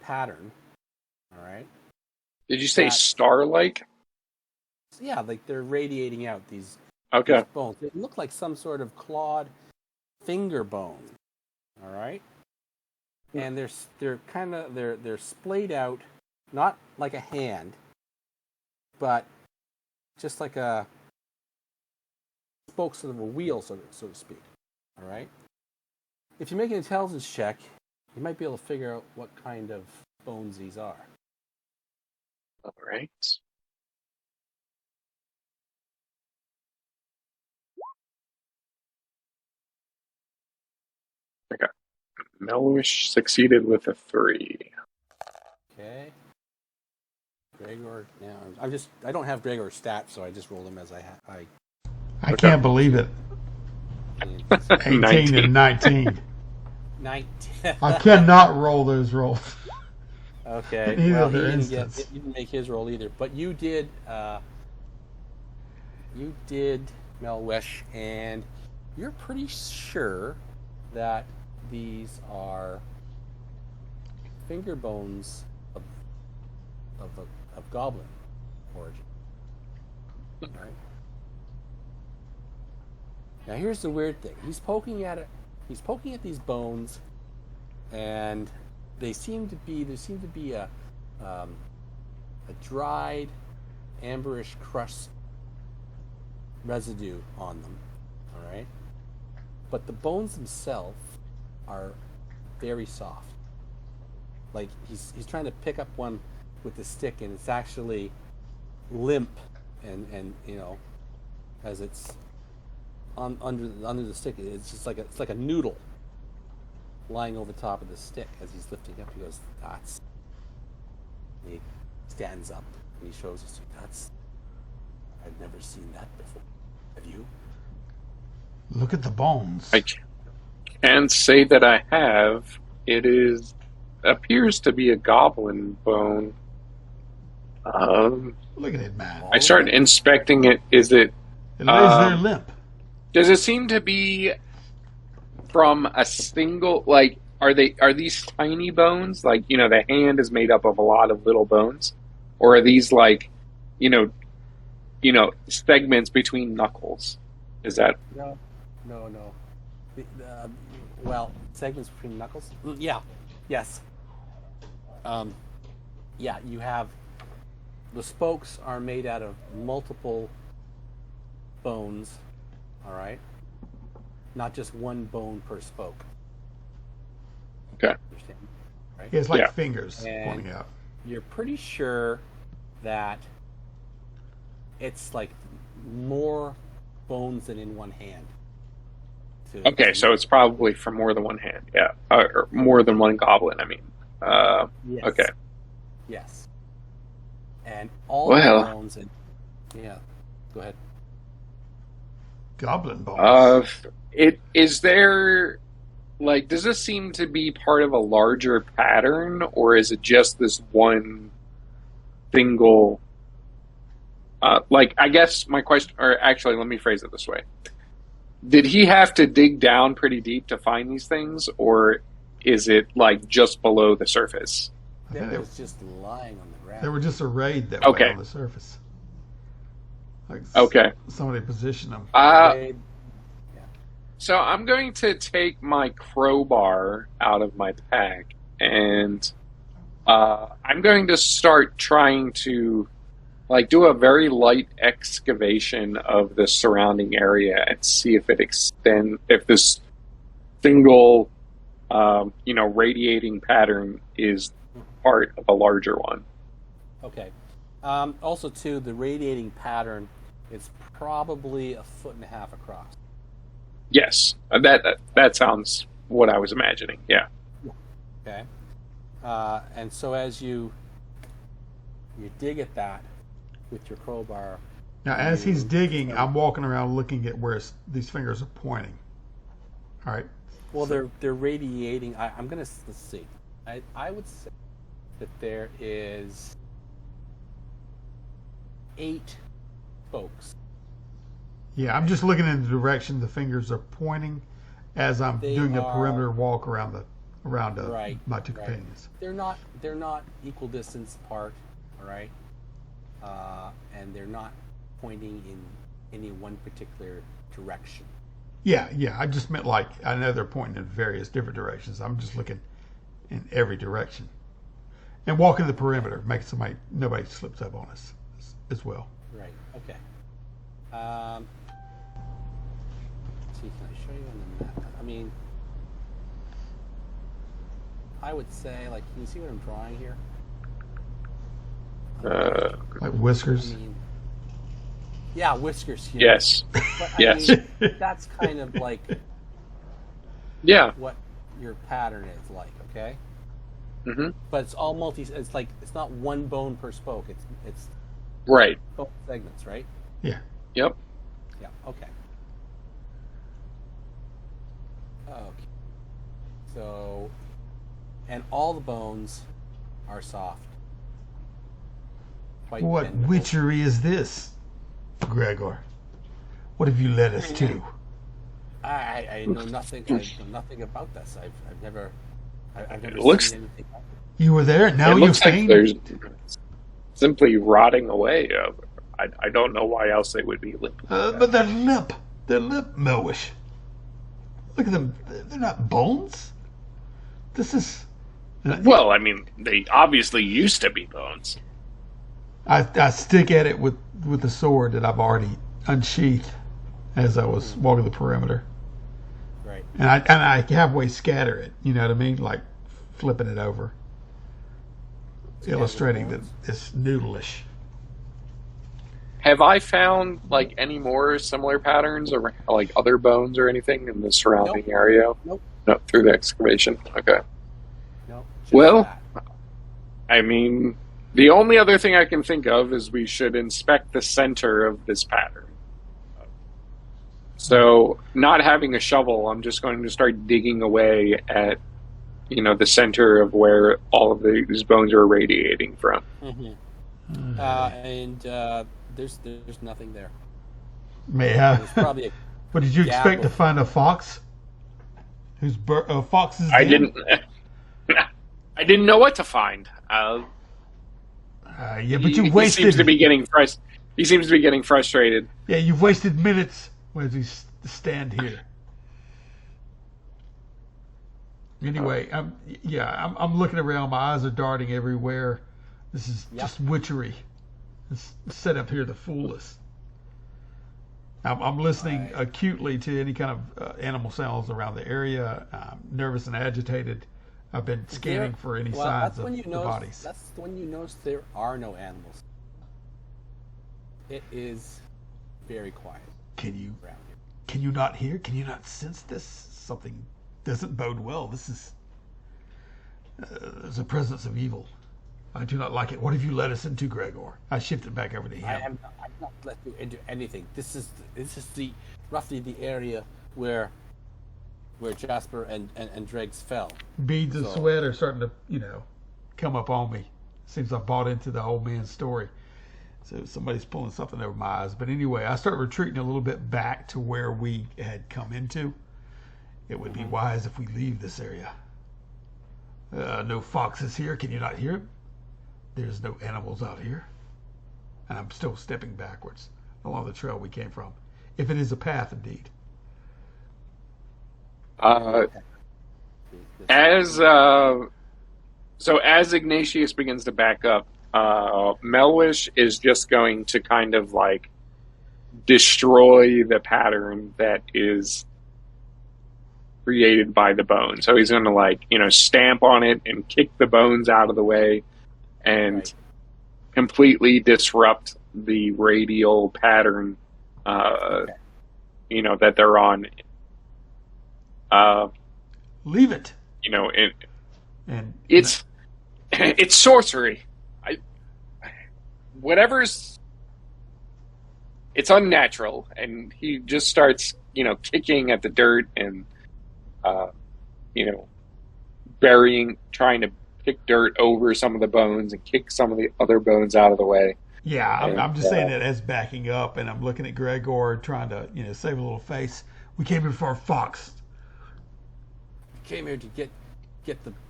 pattern, all right. Did you say That- star-like? Yeah, like they're radiating out these Okay. bones. They look like some sort of clawed finger bone. All right, and they're splayed out, not like a hand, but just like a spokes of a wheel, so to speak. All right. If you make an intelligence check, you might be able to figure out what kind of bones these are. All right. Okay. Melwish succeeded with a 3. Okay. Gregor. Now I don't have Gregor's stats, so I just roll them as I I can't believe it. 18 19. and 19. 19. I cannot roll those rolls. Okay. In either Well, he instance. didn't make his roll either, but you did. You did, Melwesh, and you're pretty sure that these are finger bones of goblin origin. Right? Now here's the weird thing. He's poking at it. He's poking at these bones, and there seem to be a dried, amberish crust residue on them. All right, but the bones themselves are very soft. Like he's trying to pick up one with the stick, and it's actually limp, and as it's under the stick, it's just like it's like a noodle lying over top of the stick. As he's lifting up, he goes, "That's." And he stands up and he shows us, "That's. I've never seen that before. Have you?" Look at the bones. I can't say that I have. It appears to be a goblin bone. Look at it, man. I start inspecting it. Is it? It lays there limp. Does it seem to be from a single? Like, are these tiny bones? Like, the hand is made up of a lot of little bones, or are these like, segments between knuckles? Is that? No. Well, segments between knuckles. Yeah. Yes. Yeah. You have the spokes are made out of multiple bones. All right. Not just one bone per spoke. Okay. Understand? Right. It's like Yeah. fingers And pointing out. you're pretty sure that it's like more bones than in one hand. Okay, so it's probably from more than one hand. Yeah, or more than one goblin. I mean. Yes. Okay. Yes. And all Well. the bones and yeah. Go ahead. Goblin bones. It is there. Like, does this seem to be part of a larger pattern, or is it just this one single? I guess my question, or actually, let me phrase it this way: did he have to dig down pretty deep to find these things, or is it like just below the surface? I think It was just lying on the ground. they were just arrayed that Okay. way on the surface. Like Okay. somebody positioned them. They- So I'm going to take my crowbar out of my pack, and I'm going to start trying to do a very light excavation of the surrounding area and see if if this single, radiating pattern is part of a larger one. Okay. Also, too, the radiating pattern is probably 1.5 feet across. Yes, that sounds what I was imagining. Yeah. Okay. And so as you dig at that with your crowbar. Now, as he's digging, I'm walking around looking at where these fingers are pointing. All right. Well, they're radiating. I'm gonna let's see. I would say that there is 8 spokes. Yeah, I'm just looking in the direction the fingers are pointing as I'm They doing the are- perimeter walk around Right, my two right. companions. They're not equal distance apart. All right. And they're not pointing in any one particular direction. Yeah. I just meant I know they're pointing in various different directions. I'm just looking in every direction and walking the perimeter, making nobody slips up on us as well. Right. Okay. Let's see, can I show you on the map? I mean, I would say, can you see what I'm drawing here? Like whiskers. I mean, yeah, whiskers here. Yes. But, Yes. mean, that's kind of like Yeah. what your pattern is like, okay? Mm-hmm. But it's all it's not one bone per spoke. It's Right. both segments, right? Yeah. Yep. Yeah, okay. Okay. So, and all the bones are soft. Quite What bendable. witchery is this, Gregor? What have you led us to? I know nothing. I know nothing about this. I've never looks- seen anything. Like it. You were there. Now It you're looks like saying there's simply rotting away. I don't know why else they would be limp. but they're limp. They're lip Melwish. Look at them. They're not bones. This is. Well, I mean, they obviously used to be bones. I stick at it with the sword that I've already unsheathed as I was walking the perimeter. Right. And I halfway scatter it. You know what I mean? Like flipping it over, illustrating that it's noodleish. Have I found like any more similar patterns or like other bones or anything in the surrounding area? Nope. No, through the excavation. Okay. No. just Well, that. I mean, the only other thing I can think of is we should inspect the center of this pattern. So, not having a shovel, I'm just going to start digging away at, the center of where all of these bones are radiating from. There's nothing there. May have. There's probably a What did you gap expect to of- find a fox? Whose fox's I den? didn't know what to find. Yeah, but you He wasted. seems to be getting He seems to be getting frustrated. Yeah, you've wasted minutes as we stand here. Anyway, I'm looking around. My eyes are darting everywhere. This is just witchery. It's set up here to fool us. I'm listening acutely to any kind of animal sounds around the area. I'm nervous and agitated. I've been scanning for any signs of the bodies. That's when you notice there are no animals. It is very quiet Can you around here. Can you not hear? Can you not sense this? Something doesn't bode well. This is there's a presence of evil. I do not like it. What have you led us into, Gregor? I shifted back over to him. I'm not let you into anything. This is roughly the area where Jasper and Dregs fell. Beads of sweat are starting to, come up on me. Seems I've bought into the old man's story. So somebody's pulling something over my eyes. But anyway, I start retreating a little bit back to where we had come into. It would be wise if we leave this area. No foxes here. Can you not hear him? There's no animals out here. And I'm still stepping backwards along the trail we came from. If it is a path, indeed. As Ignatius begins to back up, Melwish is just going to kind of like destroy the pattern that is created by the bone. So he's going to stamp on it and kick the bones out of the way and completely disrupt the radial pattern, that they're on. Leave it. It's sorcery. It's unnatural, and he just starts, kicking at the dirt and, trying to pick dirt over some of the bones and kick some of the other bones out of the way. Yeah, I'm just saying that as backing up, and I'm looking at Gregor trying to, save a little face. We came here for a fox. Came here to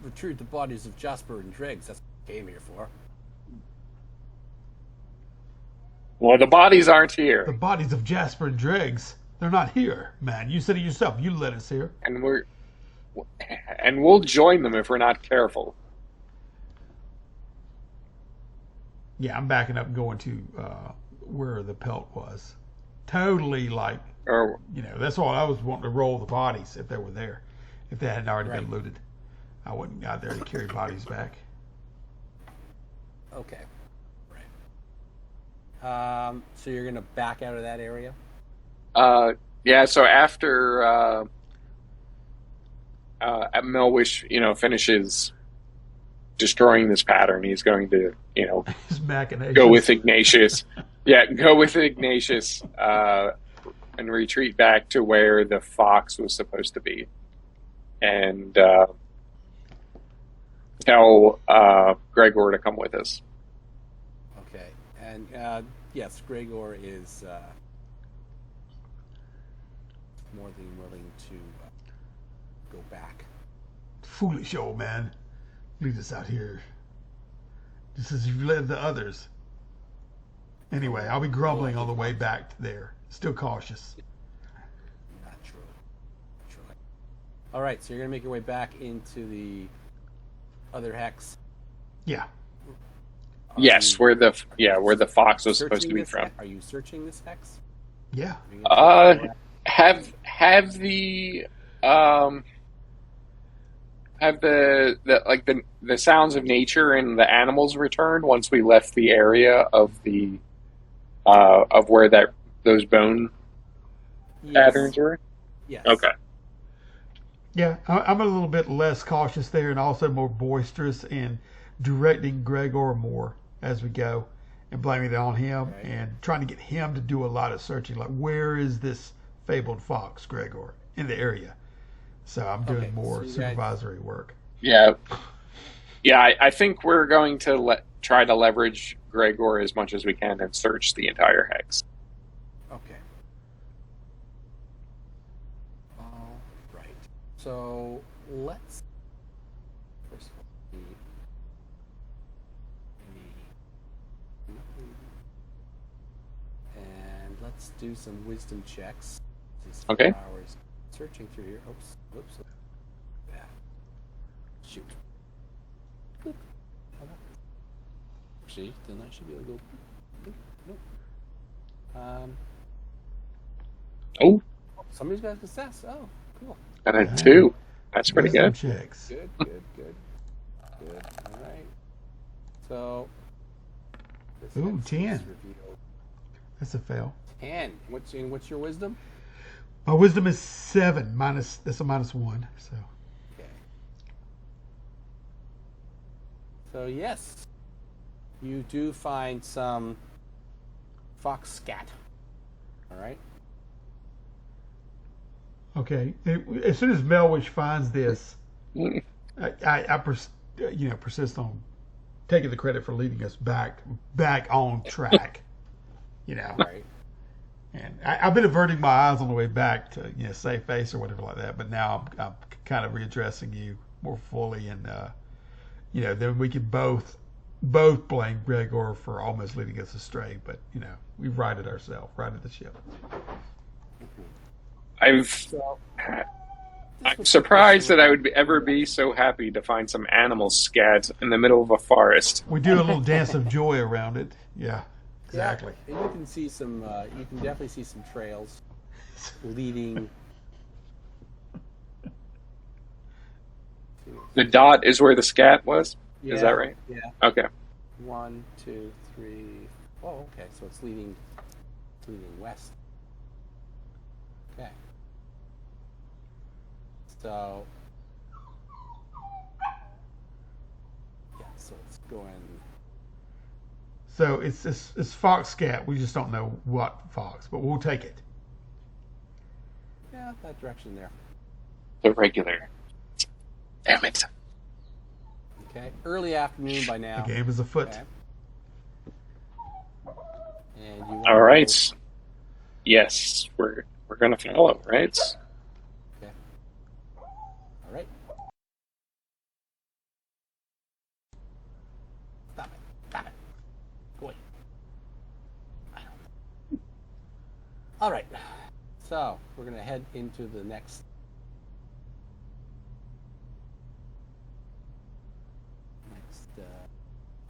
retrieve the bodies of Jasper and Dregs. That's what we came here for. Well, the bodies aren't here. The bodies of Jasper and Dregs, they're not here, man. You said it yourself. You led us here. And we'll join them if we're not careful. Yeah, I'm backing up and going to where the pelt was. Totally that's all I was wanting to roll the bodies if they were there. If they hadn't already been looted. I wouldn't got there to carry bodies back. Okay. Right. So you're going to back out of that area? So after Melwish, finishes destroying this pattern, he's going to, go with Ignatius. Go with Ignatius and retreat back to where the fox was supposed to be. And tell Gregor to come with us. Okay. And yes, Gregor is more than willing to go back. Foolish old man. Leave us out here. Just as you've led the others. Anyway, I'll be grumbling on the way back there. Still cautious. All right, so you're gonna make your way back into the other hex. Yeah. Are Yes, you where the fox was supposed searching to be this from. Are you searching this hex? Yeah. Are you gonna check Have the have the sounds of nature and the animals returned once we left the area of the of where those bone patterns were? Yes. Okay. Yeah, I'm a little bit less cautious there and also more boisterous in directing Gregor more as we go and blaming it on him Right. and trying to get him to do a lot of searching. Like, where is this fabled fox, Gregor, in the area? So I'm doing Okay, more so you guys- supervisory work. Yeah. Yeah, I think we're going to try to leverage Gregor as much as we can and search the entire hex. Okay. All right. So let's first of all and let's do some wisdom checks. These Okay. Hours searching through here. Oops. Yeah. Shoot. Boop. Hold on. See, then I should be able to go. Boop. Nope. Oh, Somebody's got a success. Oh, cool. and a 2. That's pretty Wisdom good. checks. Good. All right. So. this Ooh, hex 10. is revealed. That's a fail. 10. What's your wisdom? My wisdom is 7 minus. That's a -1. So Okay. So yes, you do find some fox scat. All right. okay. As soon as Melwish finds this, Mm. I persist on taking the credit for leading us back on track. Right. And I've been averting my eyes on the way back to save face or whatever like that. But now I'm kind of readdressing you more fully, and then we can both blame Gregor for almost leading us astray. But we righted ourselves, righted the ship. So. I'm surprised that I would ever be so happy to find some animal scat in the middle of a forest. We do a little dance of joy around it. Yeah, exactly. Yeah, and you can see some. You can definitely see some trails leading. The dot is where the scat was? Is that right? Yeah. Okay. 1, 2, 3. Oh, okay. So it's leading west. Okay. So. Yeah. So it's going. So it's fox scat. We just don't know what fox, but we'll take it. Yeah, that direction there. The regular. Damn it. Okay. Early afternoon by now. The game is afoot. Okay. And you All right. Yes, we're gonna follow, right? Okay. All right. Stop it. Go away. All right. So we're gonna head into the next.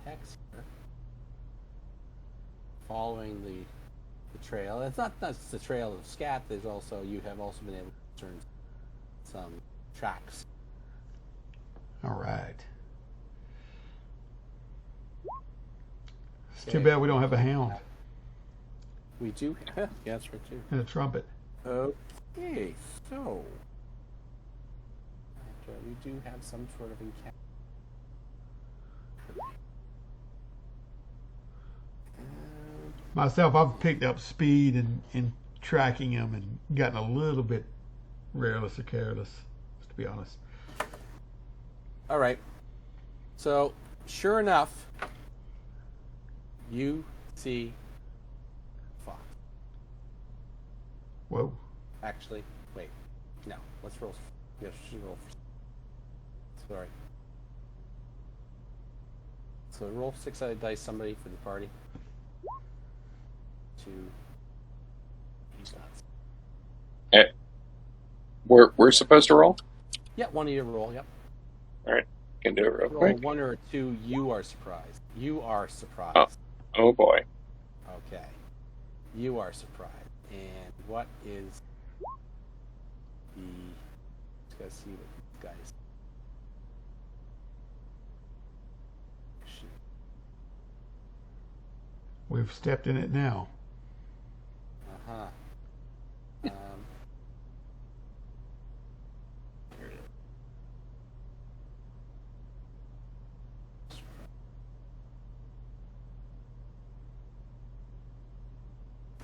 Hex here. Following the trail. It's not just the trail of scat. You have also been able to discern some tracks. All right. It's too Okay. bad we don't have a hound We do. Yeah, that's right too. and a trumpet. Okay, so we do have some sort of encounter. Myself, I've picked up speed and tracking him and gotten a little bit careless, to be honest. All right. So, sure enough, you see fox. Whoa. Actually, wait. No, let's roll. Yes, should roll. Sorry. So roll 6-sided dice, somebody for the party. 2. Use that. We're supposed to roll? Yeah, one of your roll. Yep. All right, can do it real Roll quick. 1 or a 2. You are surprised. You are surprised. Oh boy. Okay. You are surprised. And what is the? Let's go see what these guys. We've stepped in it now. Uh-huh. Here it is.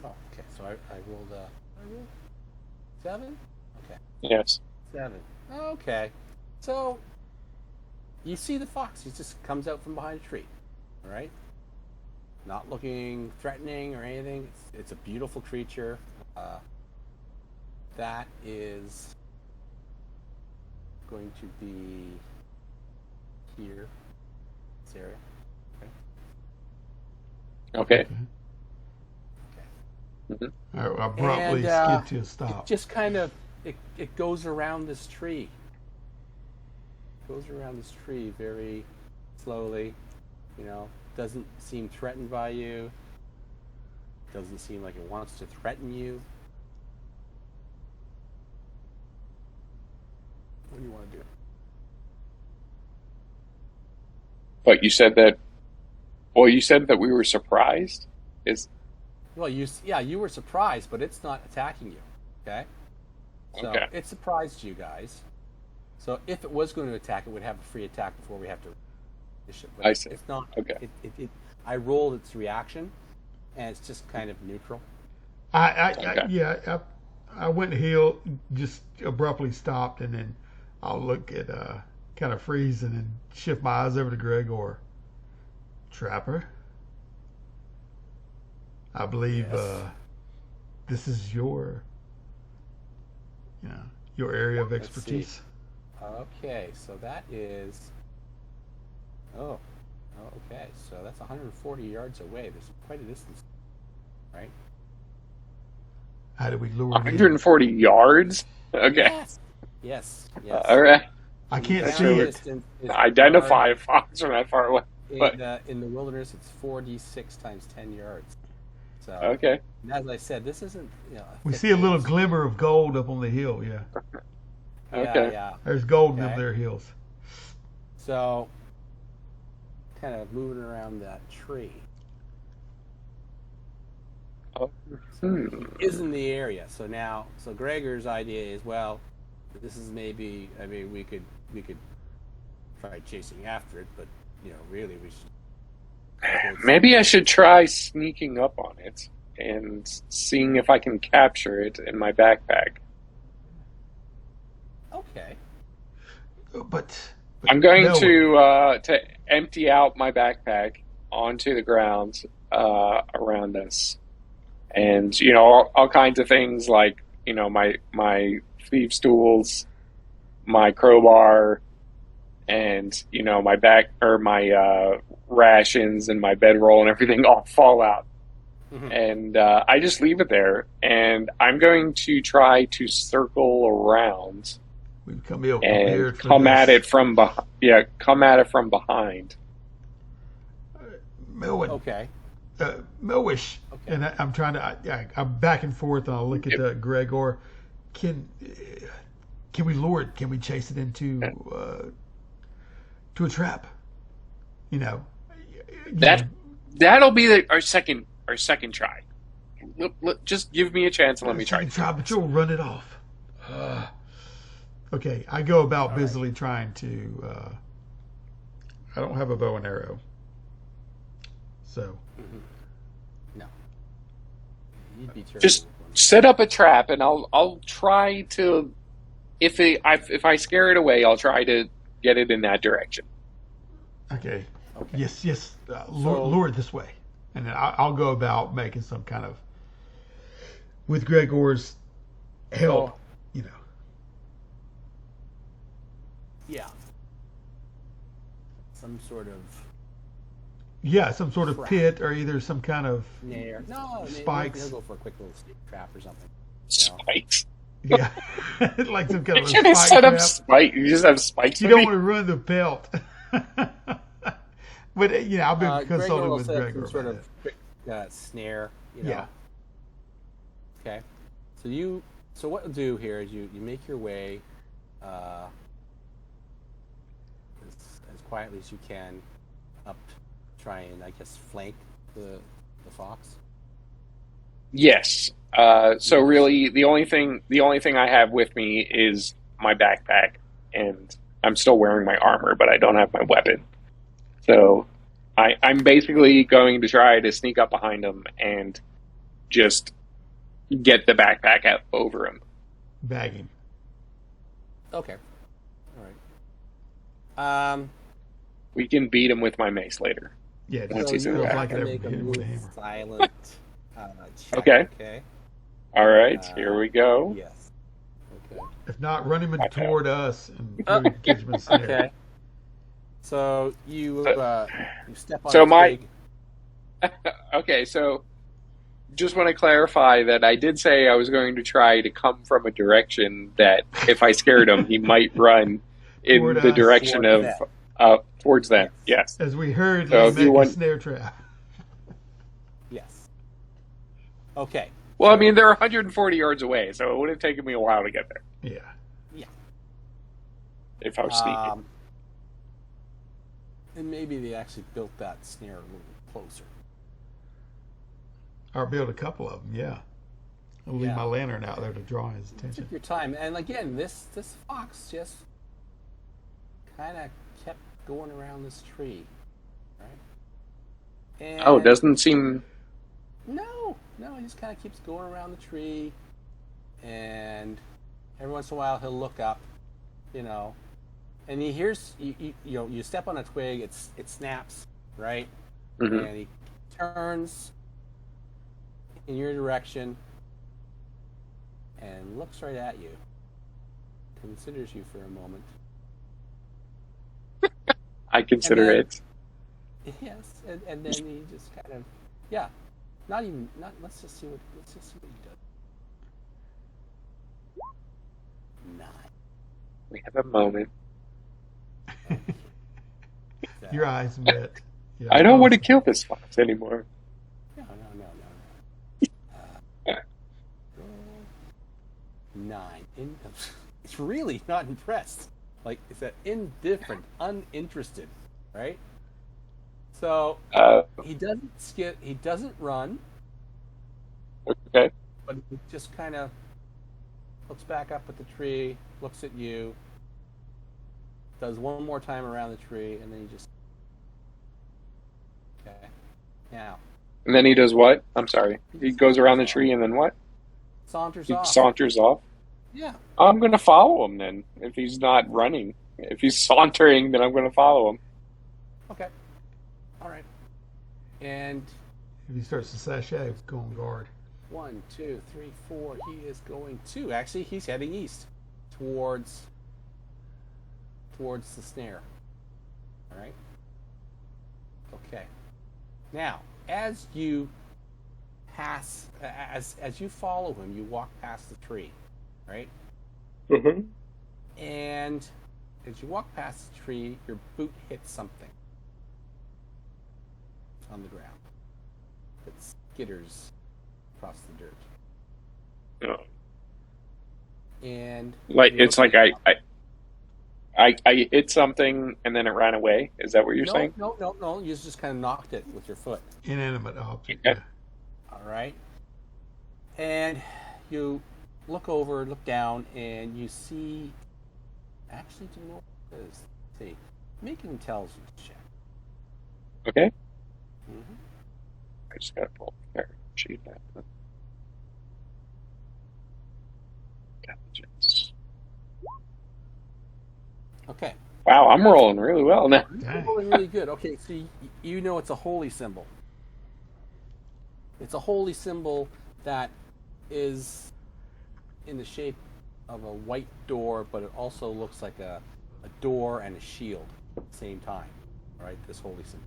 Oh, okay. So I rolled I rolled 7? Okay. Yes. 7. Okay. So you see the fox. He just comes out from behind a tree. All right? Not looking threatening or anything. It's a beautiful creature. That is going to be here. This area. Okay. Okay. Hmm. I abruptly And, skid to a stop. It just kind of it goes around this tree. Goes around this tree very slowly. You know, doesn't seem threatened by you. Doesn't seem like it wants to threaten you. What do you want to do? But you said that. Well, you said that we were surprised. Well, you were surprised, but it's not attacking you. Okay. So Okay. it surprised you guys. So if it was going to attack, it would have a free attack before we have to. But I see. It's not. Okay. I rolled its reaction, and it's just kind of neutral. I went heel, just abruptly stopped, and then I'll look at kind of freeze and then shift my eyes over to Gregor. Trapper, I believe Yes. this is your area of Let's see. expertise. Okay, so that is. Oh, okay. So that's 140 yards away. There's quite a distance, right? How do we lure it in? 140 yards. Okay. Yes. Yes. Yes. All right. I can't Down see the it. distance is Identify a fox from that far away. But in the wilderness, it's 4d6 times 10 yards. So, okay. and as I said, this isn't. We see a little glimmer of gold up on the hill. Yeah, Okay. Yeah. there's gold in Okay. them there hills. So, kind of moving around that tree. Oh, He is in the area. So Gregor's idea is, well, this is maybe. I mean, we could try chasing after it, but really we should. Maybe I should try sneaking up on it and seeing if I can capture it in my backpack. Okay. But I'm going no, to empty out my backpack onto the ground around us, and all kinds of things like my thieves' tools, my crowbar, and my my rations and my bedroll and everything all fall out. Mhm. And I just leave it there, and I'm going to try to circle around we've come ill and prepared for come this. at it from behind. Yeah, come at it from behind. Melwin, Okay. Melwesh, Okay. and I'm trying to. I'm back and forth, and I'll look at Gregor. Can we lure it? Can we chase it into to a trap? That'll be our second try. Just give me a chance and let me try. Second try, but you'll run it off. Okay, I go about All busily trying to. I don't have a bow and arrow, so No. You'd be terrible. Just set up a trap, and I'll try to. If I scare it away, I'll try to get it in that direction. okay. Okay. Yes. Lure it this way, and then I'll go about making some kind of with Gregor's help. So, yeah. Some sort of Some sort of Trap. pit or either some kind of snare. No, maybe Spikes. he'll go for a quick little trap or something. Spikes. Yeah, like some kind You of a should have spike set up trap. spike. You just have spikes. You with don't me? want to ruin the pelt. But I've been Gregor consulting will with set up Gregor some sort about of quick snare. Yeah. Okay. So what you'll do here is you make your way as quietly as you can up, try and I guess flank the fox. Yes. So really, the only thing I have with me is my backpack, and I'm still wearing my armor, but I don't have my weapon. So I'm basically going to try to sneak up behind him and just get the backpack out over him. Bag him. Okay. All right. We can beat him with my mace later. Yeah, Once just he's in feels the like to it make a hit him with a move hammer. silent check. Okay. Okay. All right, here we go. Yes. Okay. If not, run him Watch out. toward us and maybe catch him in a snare. Okay. So you step on So a my- twig. Okay, so just want to clarify that I did say I was going to try to come from a direction that if I scared him, he might run in Toward the us. direction Towards of towards them. Yes. As we heard, So let's if you make want- a snare trap. Yes. Okay. Well, I mean, they're 140 yards away, so it would have taken me a while to get there Yeah. if I was sneaking. And maybe they actually built that snare a little closer. Or build a couple of them, yeah. I'll leave Yeah. my lantern out there to draw his Took attention. your time, and again, this fox just kind of kept going around this tree, right? And Oh, it doesn't seem. No, he just kind of keeps going around the tree, and every once in a while he'll look up, and he hears you step on a twig, it snaps, right? Mhm. And he turns in your direction and looks right at you, considers you for a moment. I consider then- it. Yes, and then he just kind of, let's just see what he does. 9. We have a moment. Your eyes met. Yeah, I don't want to kill this fox anymore. No. 9. It's really not impressed. Like, it's that indifferent, uninterested, right? So he doesn't run, Okay. but he just kind of looks back up at the tree, looks at you, does one more time around the tree, and then he just. Okay. Now. And then he does what? I'm sorry. He goes around the tree and then what? Saunters He off. saunters off. Yeah. I'm going to follow him then. If he's not running, if he's sauntering, then I'm going to follow him. Okay. All right. And If he starts to sashay, go on guard. 1, 2, 3, 4. He is going to. Actually, he's heading east towards the snare. All right. Okay. Now, as you pass, as you follow him, you walk past the tree, right? Mm-hmm. And as you walk past the tree, your boot hits something on the ground. It skitters across the dirt. Oh. And Like you it's look like at- I hit something and then it ran away. Is that what you're saying? No. You just kind of knocked it with your foot. Inanimate object. Okay. Yeah. All right. And you look down, and you see. Actually, do you know what it is? See, make an intelligence check. Okay. Mm-hmm. I just got to pull the character sheet back up. Intelligence. Okay. Wow, I'm rolling really well now. You're Dang. rolling really good. Okay, so you know it's a holy symbol. It's a holy symbol that is in the shape of a white door, but it also looks like a door and a shield at the same time. All right, this holy symbol.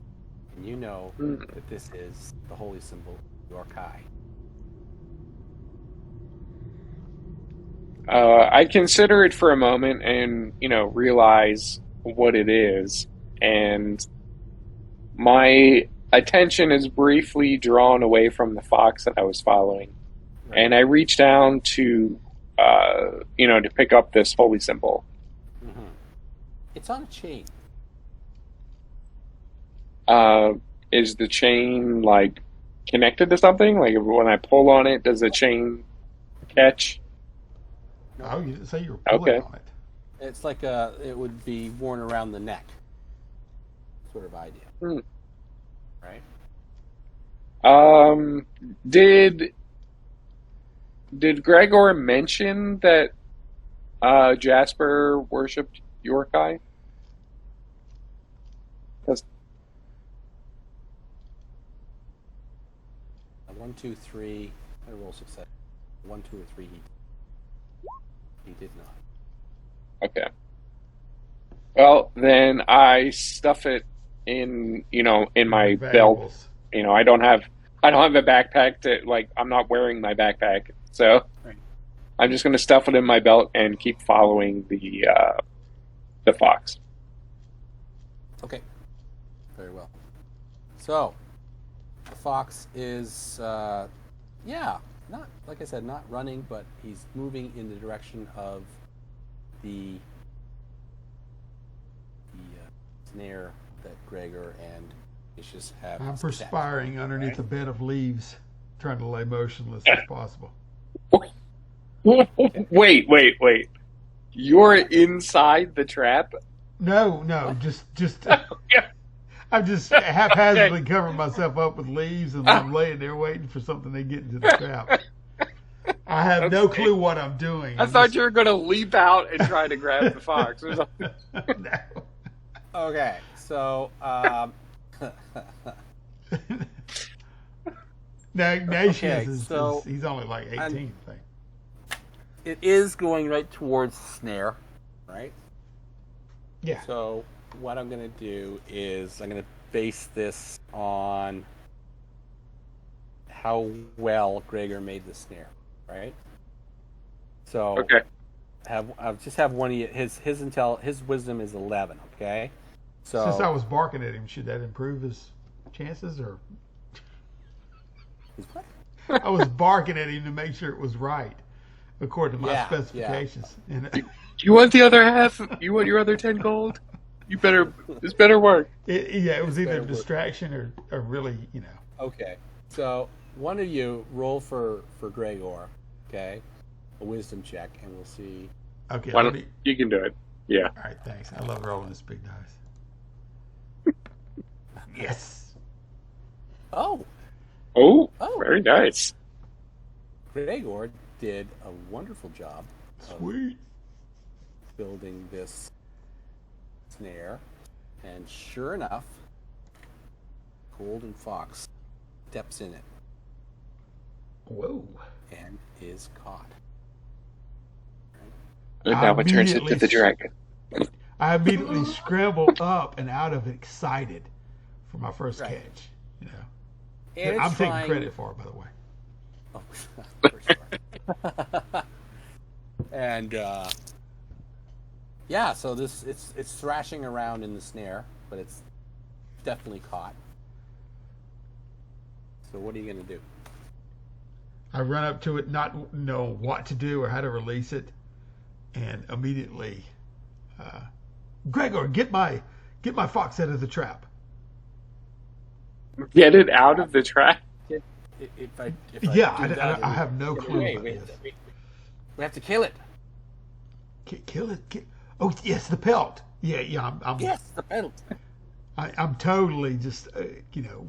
And you know that this is the holy symbol, your Kai. I consider it for a moment and, realize what it is. And my attention is briefly drawn away from the fox that I was following. Right. And I reach down to, to pick up this holy symbol. Mm-hmm. It's on a chain. Is the chain, like, connected to something? Like, when I pull on it, does the chain catch? Oh, you didn't say you were pulling on it. It's like it would be worn around the neck, sort of idea, right? Did Gregor mention that Jasper worshipped Yorkai? 1, 2, 3. I roll success. 1, 2, or 3. He did not. Okay. Well, then I stuff it in my belt. I don't have a backpack I'm not wearing my backpack, so right. I'm just going to stuff it in my belt and keep following the fox. Okay. Very well. So, the fox is, not, like I said, not running, but he's moving in the direction of the snare that Gregor and Ignatious have. I'm perspiring underneath a bed of leaves, trying to lay motionless as possible. Wait. You're inside the trap? No, just I'm just haphazardly covering myself up with leaves, and I'm laying there waiting for something to get into the trap. I have no clue what I'm doing. I thought you were going to leap out and try to grab the fox or something. No. Okay, so Now Ignatius so- he's only like 18, I think. it is going right towards the snare, right? Yeah. So what I'm going to do is I'm going to base this on how well Gregor made the snare, right? So Okay. I'll just have one of you, his wisdom is 11, okay? So Since I was barking at him, should that improve his chances, or his what? I was barking at him to make sure it was right according to my Yeah, specifications. And You want the other half? You want your other 10 gold? This better work. it was either better a work. distraction or really, Okay, so one of you roll for Gregor, okay? A wisdom check, and we'll see. Okay. Why don't you can do it? Yeah. All right, thanks. I love rolling this big dice. Yes. Oh, Oh, very nice. Gregor did a wonderful job of Sweet. building this snare, and sure enough, Golden Fox steps in it Whoa. and is caught. And now it turns into the dragon. I immediately scrambled up and out of excited for my first Right. catch. And I'm it's taking trying- credit for it, by the way. Oh, for sure. And so it's thrashing around in the snare, but it's definitely caught. So what are you gonna do? I run up to it, not know what to do or how to release it, and immediately, Gregor, get my fox out of the trap. Get it out of the trap. If I I have no clue. Wait, about we this. have to kill it. Kill it. Oh yes, the pelt. Yeah. I'm Yes, the penalty. I'm totally just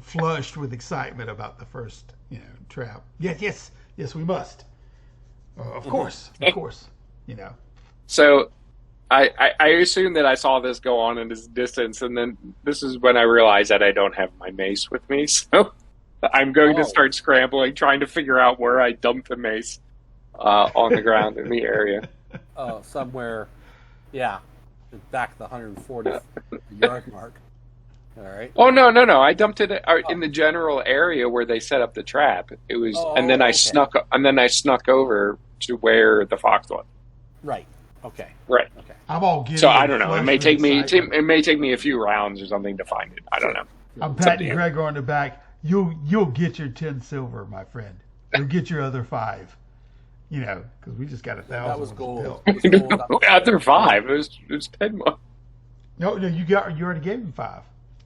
flushed with excitement about the first trap. Yes, we must. Of course. So I assume that I saw this go on in this distance, and then this is when I realized that I don't have my mace with me, so I'm going to start scrambling, trying to figure out where I dumped the mace on the ground in the area. Oh, somewhere, back the 140 yard mark. All right. Oh no! I dumped it in the general area where they set up the trap. It was, and then I snuck over to where the fox was. Right. Okay. Right. Okay. I'm all giddy. So I and don't know. It flushed may with take me. excitement. It may take me a few rounds or something to find it. I don't know. I'm It's up to patting you. Gregor on the back. You'll get your 10 silver, my friend. You'll get your other 5. You know, because we just got 1,000. That was with gold. the pill. It was gold. After 5, it was 10 more. No, you already gave him 5.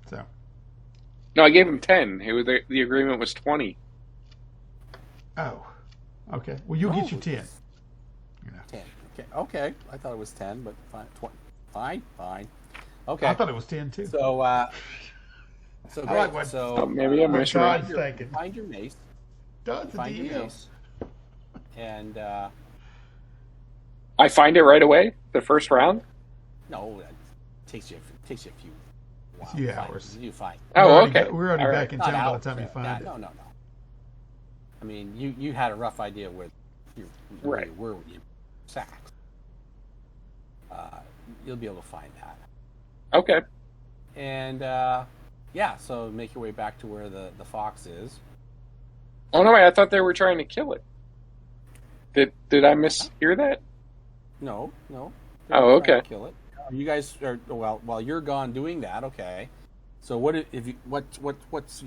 So No, I gave him 10. It was the agreement was 20. oh, okay. Well, you'll get your 10. You know, 10. Okay. I thought it was 10, but fine. Fine. Okay. I thought it was 10 too. So I great. like what- So Maybe I'm what misread. Todd's thinking. find your mace. Does the Find your DM? mace. And I find it right away. The first round. no, that takes you a few Few find- hours. You find. Oh, okay. We're already All back right. in Not town by the hours, time you yeah, find it. No. I mean, you had a rough idea where you Right. were with your sacks. You'll be able to find that. Okay. And so make your way back to where the fox is. Oh no! Wait, I thought they were trying to kill it. Did I mishear that? No. Oh, They're trying okay. to kill it. You guys are while you're gone doing that. Okay. So what's you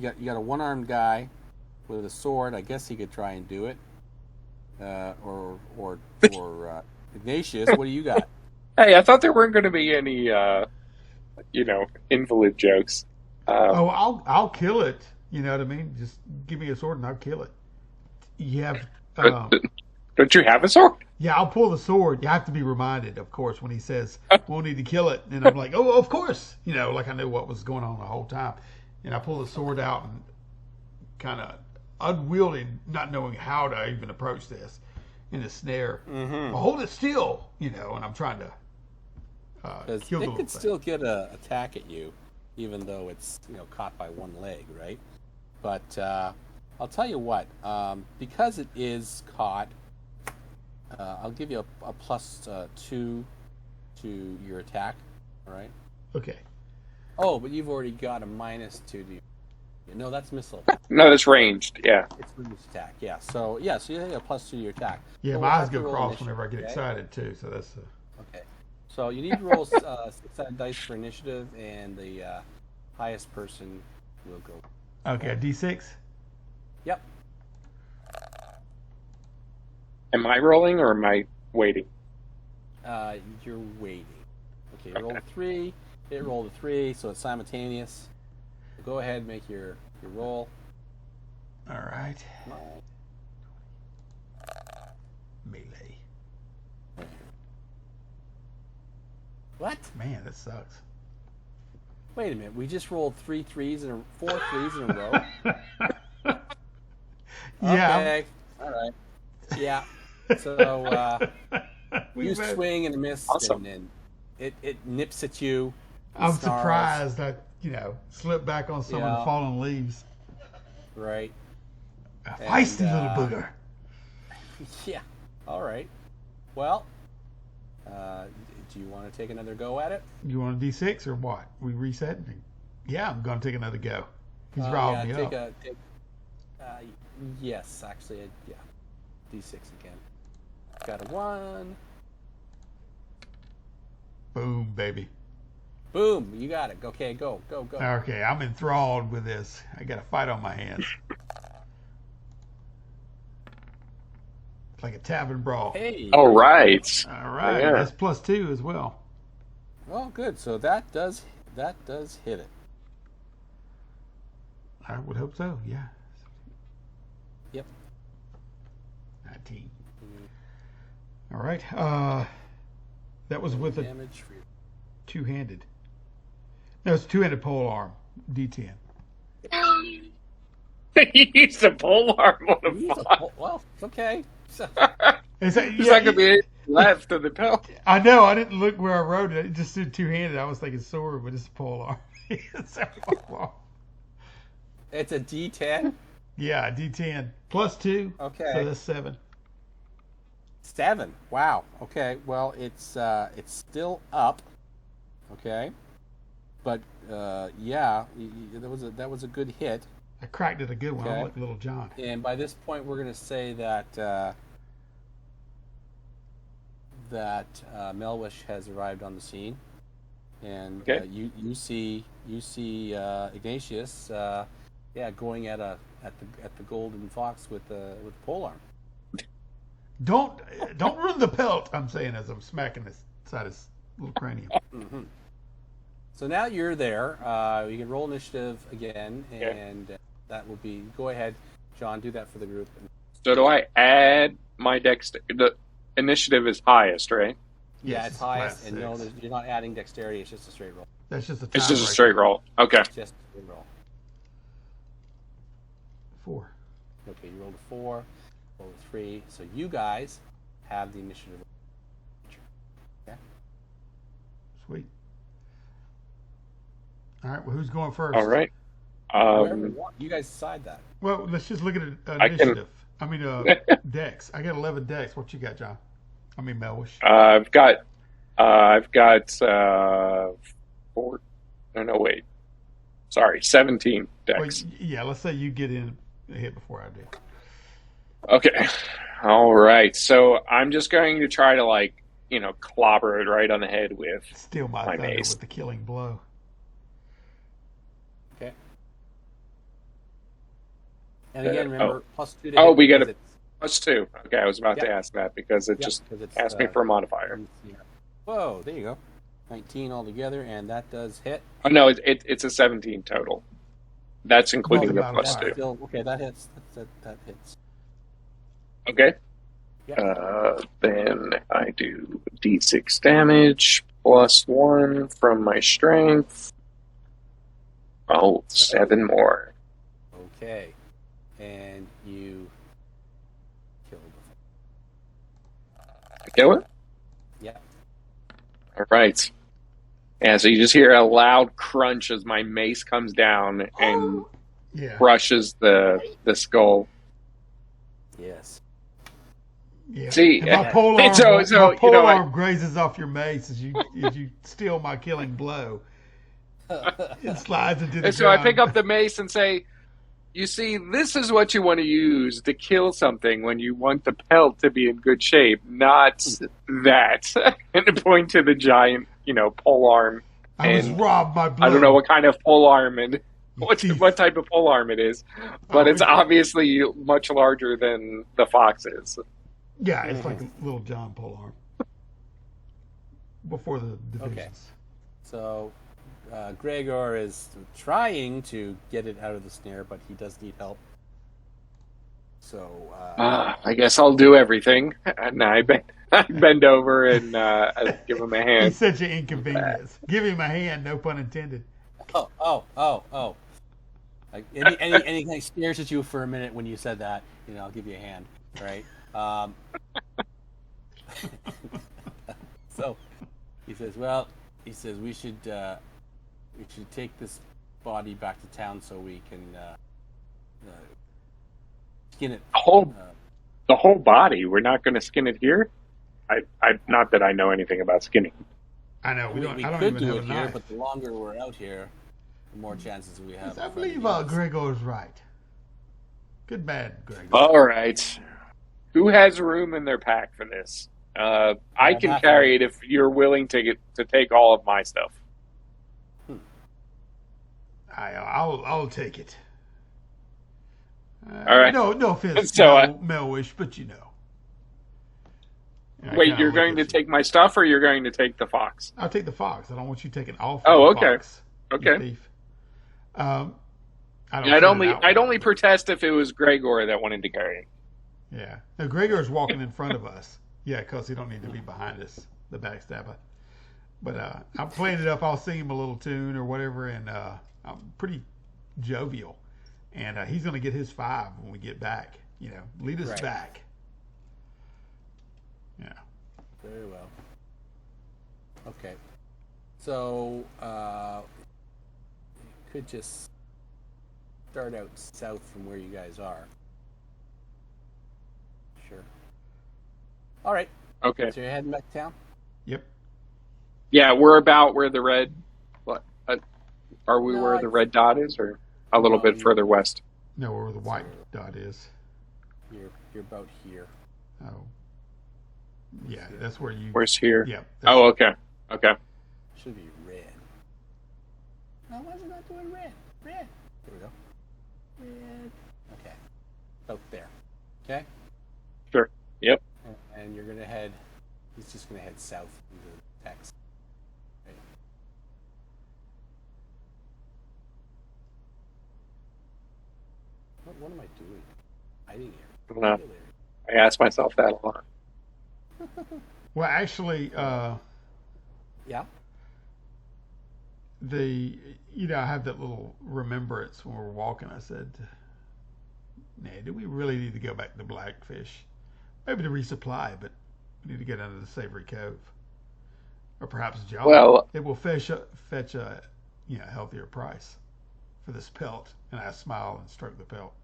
got? You got a one-armed guy with a sword. I guess he could try and do it. Or Ignatius. What do you got? Hey, I thought there weren't going to be any, invalid jokes. I'll kill it. You know what I mean? Just give me a sword and I'll kill it. You have, Don't you have a sword? yeah, I'll pull the sword. You have to be reminded, of course, when he says we'll need to kill it, and I'm like, oh, of course. You know, like I knew what was going on the whole time, and I pull the sword out and kind of unwieldy, not knowing how to even approach this in a snare. Mm-hmm. Well, hold it still, you know, and I'm trying to Because kill the it little could thing. still get a attack at you, even though it's caught by one leg, right? But I'll tell you what, because it is caught, I'll give you a plus 2 to your attack. All right. Okay. Oh, but you've already got a -2 to your. No, that's missile. No, that's ranged. Yeah. It's ranged attack. Yeah. So you have a +2 to your attack. Yeah, So my we'll eyes have to go roll cross initiative, whenever I get okay? excited too. So that's Okay. So you need to roll 6-sided dice for initiative, and the highest person will go. okay. D6. Yep. Am I rolling or am I waiting? You're waiting. Okay, you roll a 3. It rolled a 3, so it's simultaneous. So go ahead and make your roll. All right. Come on. Melee. What? Man, that sucks. Wait a minute. We just rolled 4 threes in a row. Yeah. Okay. All right. Yeah. So We you bet. swing and miss, Awesome. and it nips at you. I'm snarls, surprised I, slipped back on some of Yeah. the fallen leaves. Right. A feisty And, little booger. Yeah. All right. Well, do you want to take another go at it? You want a D6 or what? We reset? Yeah, I'm going to take another go. He's Yeah, riled me take up. yes, actually, yeah. D6 again. Got a 1. Boom, baby. Boom, you got it. Okay, go. Okay, I'm enthralled with this. I got a fight on my hands. It's like a tavern brawl. Hey. All right. All right, Yeah. that's +2 as well. Well, good. So that does hit it. I would hope so, yeah. Yep. 19. All right. That was with a Damage for you. two-handed. No, it's two-handed pole arm. D10. He used a pole arm on a fox. Well, okay. So, Is that, There's not going to be any left of the pelt. I know. I didn't look where I wrote it. It just said two-handed. I was thinking sword, but it's a pole arm. it's a D10. Yeah, D10 +2. Okay. So that's 7. 7. Wow. Okay. Well, it's still up. Okay. But yeah, that was a good hit. I cracked it a good one. Okay. I'm like Little John. And by this point, we're going to say that that Melwesh has arrived on the scene, and Okay. you see Ignatius, going at the golden fox with the polearm. Don't ruin the pelt. I'm saying as I'm smacking this side of his little cranium. Mm-hmm. So now you're there. You can roll initiative again, and that will be. Go ahead, John. Do that for the group. So do I add my the initiative is highest, right? Yeah, Yes, it's highest, class and no, six. you're not adding dexterity. It's just a straight roll. That's just a It's just a tiebreaker. straight roll. Okay. It's just a straight roll. 4. Okay, you rolled a 4, rolled a 3. So you guys have the initiative. Okay. Sweet. All right. Well, who's going first? All right. Whatever you want. You guys decide that. Well, let's just look at I can- initiative. I mean, dex. I got 11 dex. What you got, John? I mean, Melwish. I've got 4. No, wait. Sorry, 17 Well, decks. yeah, let's say you get in a hit before I do. Okay. All right. So I'm just going to try to clobber it right on the head with. Steal my My thunder mace. with the killing blow. Okay. And again, remember, +2 to Oh, hit we got because a +2. Okay, I was about to Yep. ask that because it Yep, just 'cause it's, asked me for a modifier. Whoa, there you go. 19 altogether, and that does hit. Oh no, it's a 17 total. That's including the Multiplied by +2. five. Still, okay, that hits. That hits. Okay. Yeah. Then I do d6 damage +1 from my strength. Oh, 7 more. Okay. And you killed the Kill it? Yeah. All right. Yeah, so you just hear a loud crunch as my mace comes down and Yeah. brushes the skull. Yes. Yeah. See, And my pole arm, so, my you pole know, arm grazes off your mace as you steal my killing blow. It slides into the And so I ground. pick up the mace and say, you see, this is what you want to use to kill something when you want the pelt to be in good shape, not that. And to point to the giant, pole arm. I was and robbed by blow. I don't know what kind of pole arm and thief. what type of pole arm it is, but Oh, it's obviously much larger than the fox is. Yeah, it's like a little John pole arm. Before the divisions. So, Gregor is trying to get it out of the snare, but he does need help. So, I guess I'll do everything. And I bend over and I give him a He's hand. such an inconvenience. Give him a hand, no pun intended. oh. Like, any kind of stares at you for a minute when you said that. I'll give you a hand, right? So he says, we should take this body back to town so we can skin it. The whole body. We're not going to skin it here. I not that I know anything about skinning. I know, We I don't could even do have it a here, knife. but the longer we're out here, the more chances we have. I of believe finding it. Gregor's right. Good, bad, Gregor. All right. Who has room in their pack for this? I can Matthew. carry it if you're willing to take all of my stuff. I'll take it. All right. No offense, So, Melwish, but you know. I Wait, kinda you're look going at to you. take my stuff, or you're going to take the fox? I'll take the fox. I don't want you taking all. Oh, the okay. Fox, Okay. you thief. I don't I'd say only that I'd out only loud. protest if it was Gregor that wanted to carry it. Yeah. No, Gregor's walking in front of us. Yeah, because he don't need to be behind us, the backstabber. But I'm playing it up. I'll sing him a little tune or whatever, and I'm pretty jovial. And he's going to get his 5 when we get back. Lead us Right. back. Yeah. Very well. Okay. So, you could just start out south from where you guys are. Sure. All right. Okay. So you're heading back to town? Yep. Yeah, we're about where the red. What? Are we No, where the red dot is, or a little bit further west? No, where the white dot is. You're about here. Oh. Yeah, that's where you. Where's here? Yeah. Oh, okay. Okay. Should be red. No, why is it not doing red? Red. Here we go. Red. Okay. About there. Okay? Sure. Yep. And you're going to head, he's just going to head south into the text. Right? What am I doing? Hiding here. I don't know. I ask myself that a lot. Well, actually, Yeah? I have that little remembrance when we're walking. I said, "Nah, do we really need to go back to Blackfish? Maybe to resupply, but we need to get under the Savory Cove, or perhaps John. Well- it will fetch a healthier price for this pelt." And I smile and stroke the pelt.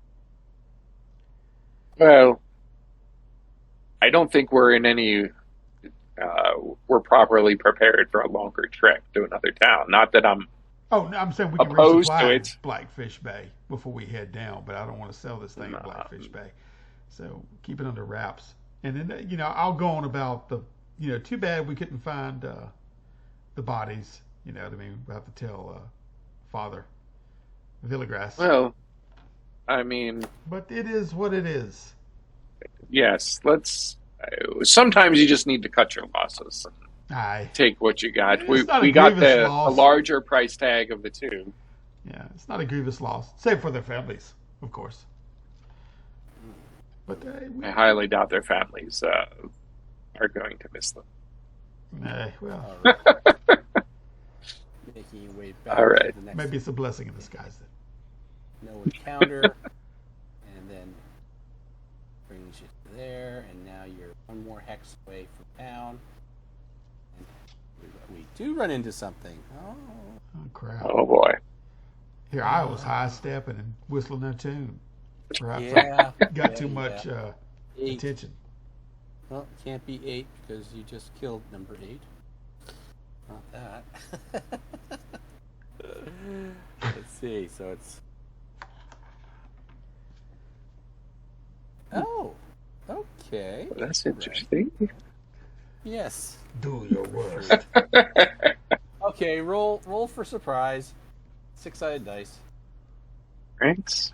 Well, I don't think we're in any. We're properly prepared for a longer trip to another town. Not that I'm. Oh, no, I'm saying we can Opposed to resupply it. Blackfish Bay before we head down, but I don't want to sell this thing at Blackfish Bay. So keep it under wraps. And then, I'll go on about too bad we couldn't find the bodies. You know what I mean? We'll have to tell Father Villagras. Well, I mean, But it is what it is. yes. Let's. Sometimes you just need to cut your losses. Aye. Take what you got. It's not a We got grievous the loss. larger price tag of the two. Yeah, it's not a grievous loss, save for their families, of course. But I highly doubt their families are going to miss them. well, All right. Making your way back All right. to the next maybe it's a blessing in disguise then. no encounter. And then brings you to there. And now you're one more hex away from town. And we do run into something. Oh. Oh, crap. Oh boy. Here I was high stepping and whistling a tune. Perhaps Yeah. I got too Yeah, much yeah. 8. attention. Well, it can't be 8 because you just killed number 8. Not that. Let's see. So it's. Oh. Okay. Well, that's interesting. Yes. Do your worst. Okay. Roll for surprise. 6-sided dice. Thanks.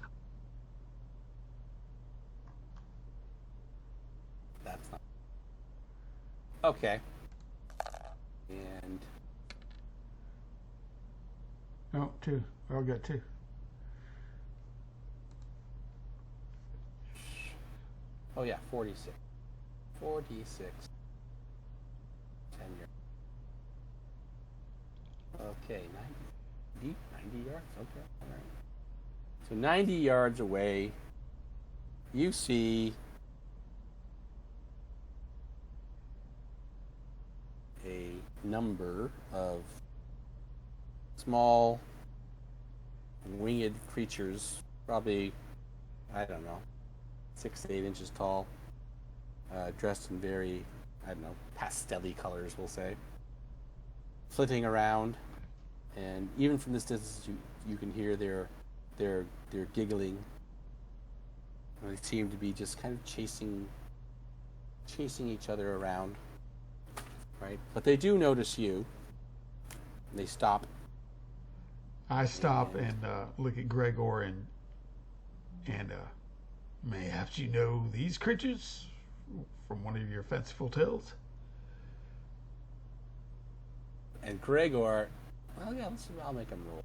That's not. Okay. And Oh, 2. We all got 2. oh yeah, 46. 46. 10 yards. Okay, 90 yards. Okay, all right. So 90 yards away, you see a number of small winged creatures, probably, I don't know, 6 to 8 inches tall, dressed in very, I don't know, pastel-y colors, we'll say, flitting around, and even from this distance, you can hear their giggling. They seem to be just kind of chasing each other around, right? But they do notice you. And they stop. I stop and look at Gregor and mayhaps you know these creatures from one of your fanciful tales? And Gregor, well, yeah, I'll make him roll.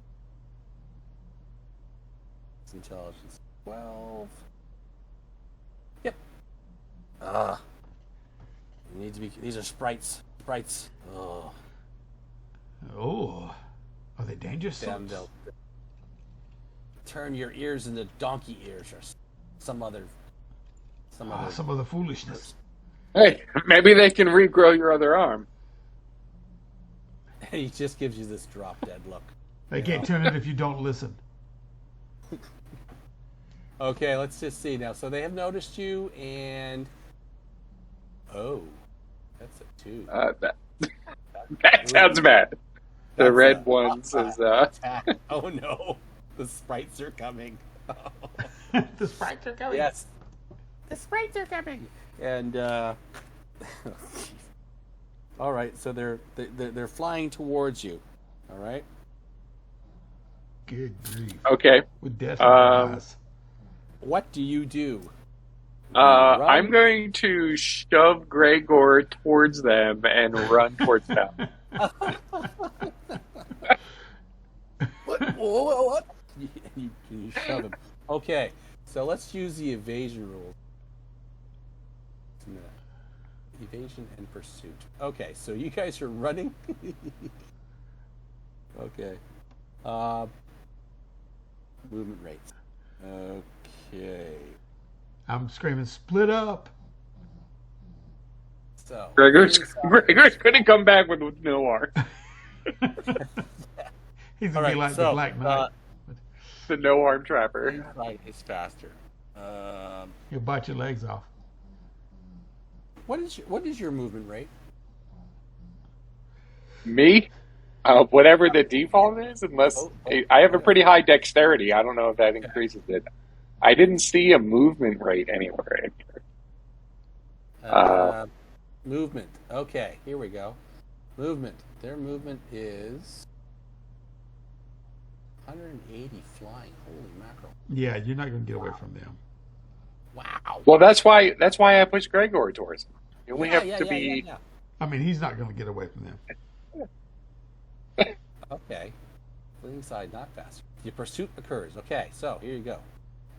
It's intelligence 12. Yep. You need to be. These are sprites. Sprites. Oh. Oh, are they dangerous? Damn, they'll turn your ears into donkey ears or some other Some of the foolishness. Hey, maybe they can regrow your other arm. And he just gives you this drop dead look. They can't turn it if you don't listen. Okay, let's just see now. So they have noticed you, and that's a 2. That sounds bad. The That's red a- ones is Attack. Oh no, the sprites are coming. The sprites are coming. Yes, the sprites are coming. And All right, so they're flying towards you. All right. Good grief. Okay. With death in their eyes. What do you do? I'm going to shove Gregor towards them and run towards them. What? You shove him. Okay, so let's use the evasion rules. Evasion and pursuit. Okay, so you guys are running. Okay. Movement rates. Okay. I'm screaming, split up. So Gregor's going to come back with no arm. He's going to be like the Black Knight. The no arm trapper. Right, it's faster. He'll bite your legs off. What is your movement rate? Me? Whatever the default is, unless I have a pretty high dexterity. I don't know if that increases it. I didn't see a movement rate anywhere in here. Movement. Okay, here we go. Movement. Their movement is 180 flying. Holy mackerel! Yeah, you're not going to get away from them. Wow. Well, that's why I pushed Gregor towards him. You only have to be. Yeah. I mean, he's not going to get away from them. Okay. Fleeing side, not faster. Your pursuit occurs. Okay, so here you go.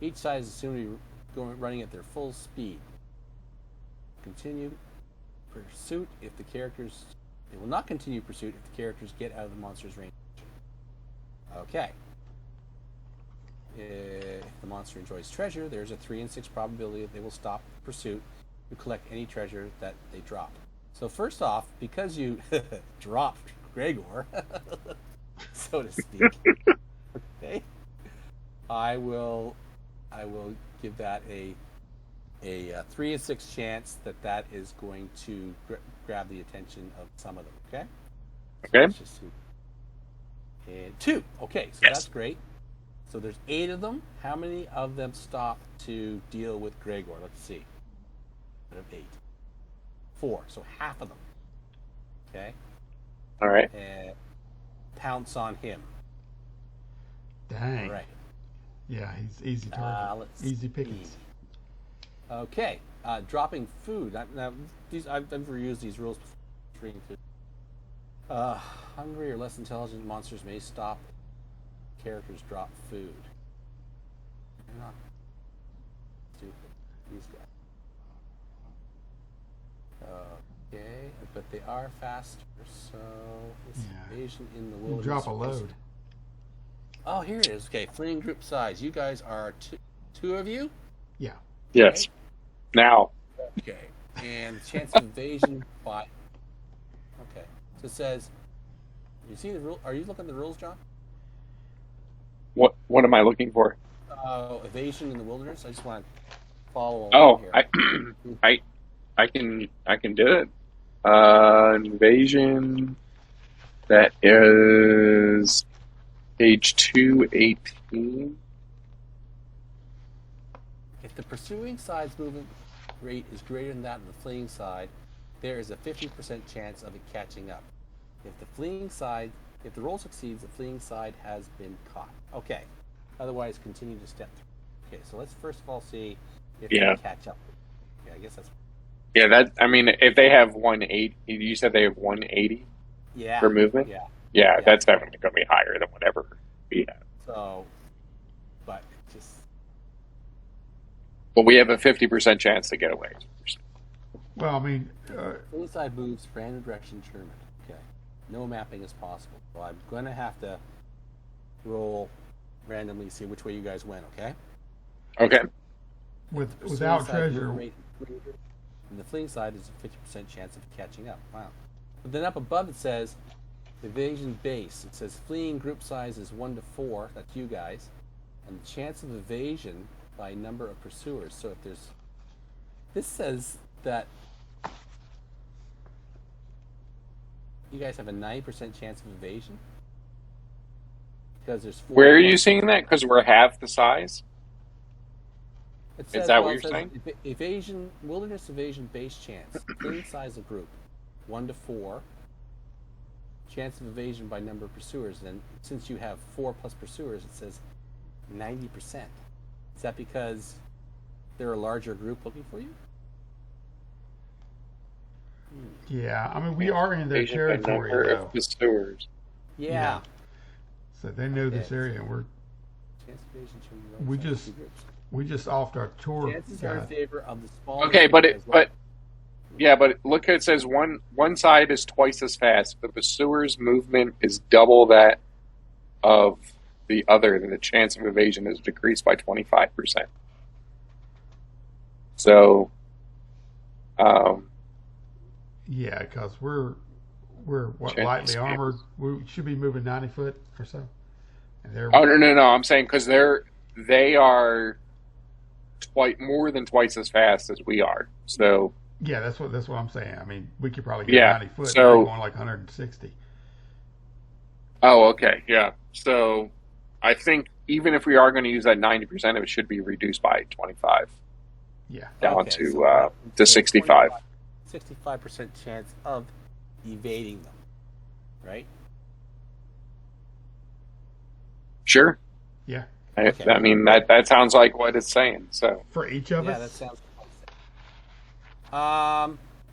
Each side is assumed to be running at their full speed. Continue pursuit if the characters. They will not continue pursuit if the characters get out of the monster's range. Okay. If the monster enjoys treasure, there's a 3 in 6 probability that they will stop pursuit to collect any treasure that they drop. So first off, because you dropped Gregor, so to speak, okay, I will give that a 3 in 6 chance that is going to grab the attention of some of them. Okay. So Okay. let's just see. And 2. Okay, so Yes. that's great. So there's 8 of them. How many of them stop to deal with Gregor? Let's see. Out of 8. 4. So half of them. Okay. All right. And pounce on him. Dang. All right. Yeah, he's easy target. Let's Easy pickings. see. Okay. Dropping food. Now, I've never used these rules before. Hungry or less intelligent monsters may stop. Characters drop food. They're not stupid. These guys. Okay, but they are faster. So evasion in the You wilderness. drop a load. Oh, here it is. Okay, fleeing group size. You guys are two of you. Yeah. Yes. Now. Okay, and chance of evasion by. Okay, so it says. You see the rule? Are you looking at the rules, John? What am I looking for? Evasion in the wilderness. I just want to follow Oh, along here. I can do it. Invasion. That is page 218. If the pursuing side's movement rate is greater than that of the fleeing side, there is a 50% chance of it catching up. If the roll succeeds, the fleeing side has been caught. Okay. Otherwise, continue to step through. Okay, so let's first of all see if they catch up. Yeah, I guess that's. Yeah, if they have 180, you said they have 180 for movement? Yeah, that's definitely going to be higher than whatever we have. So, but just. But we have a 50% chance to get away. Well, I mean, Fleeing side moves random direction determined. Okay. No mapping is possible. So I'm going to have to roll randomly, see which way you guys went, okay? Okay. without treasure. And the fleeing side is a 50% chance of catching up. Wow. But then up above it says evasion base. It says fleeing group size is 1 to 4. That's you guys. And the chance of evasion by number of pursuers. So if there's... This says that you guys have a 90% chance of evasion. Because there's 4. Where are you seeing that? Because we're half the size? It says, Is that what well, you're it says saying? Evasion, wilderness evasion base chance, clean size of group, 1 to 4. Chance of evasion by number of pursuers. And since you have 4 plus pursuers, it says 90%. Is that because they're a larger group looking for you? Yeah, I mean, we are in their Evasion by territory, number though. of pursuers. Yeah. So they know this Okay. area. And Chance of evasion should be right we size just of groups. we just offed our tour Chances are in guide. favor of the smaller Okay, group but as well. but look, it says one side is twice as fast. The pursuer's movement is double that of the other. Then the chance of evasion is decreased by 25%. So, Yeah, because we're what, Check lightly this armored. We should be moving 90 foot or so. And they're oh no, I'm saying because they are more than twice as fast as we are. So yeah, that's what I'm saying. I mean, we could probably get Yeah, 90 foot. so- They're going like 160. oh okay, yeah. So I think even if we are going to use that 90% of it should be reduced by 25 Yeah. down Okay, to so to 65. 65% chance of evading them, right? Sure. Yeah. Okay. I mean that sounds like what it's saying. So For each of Yeah, us. that sounds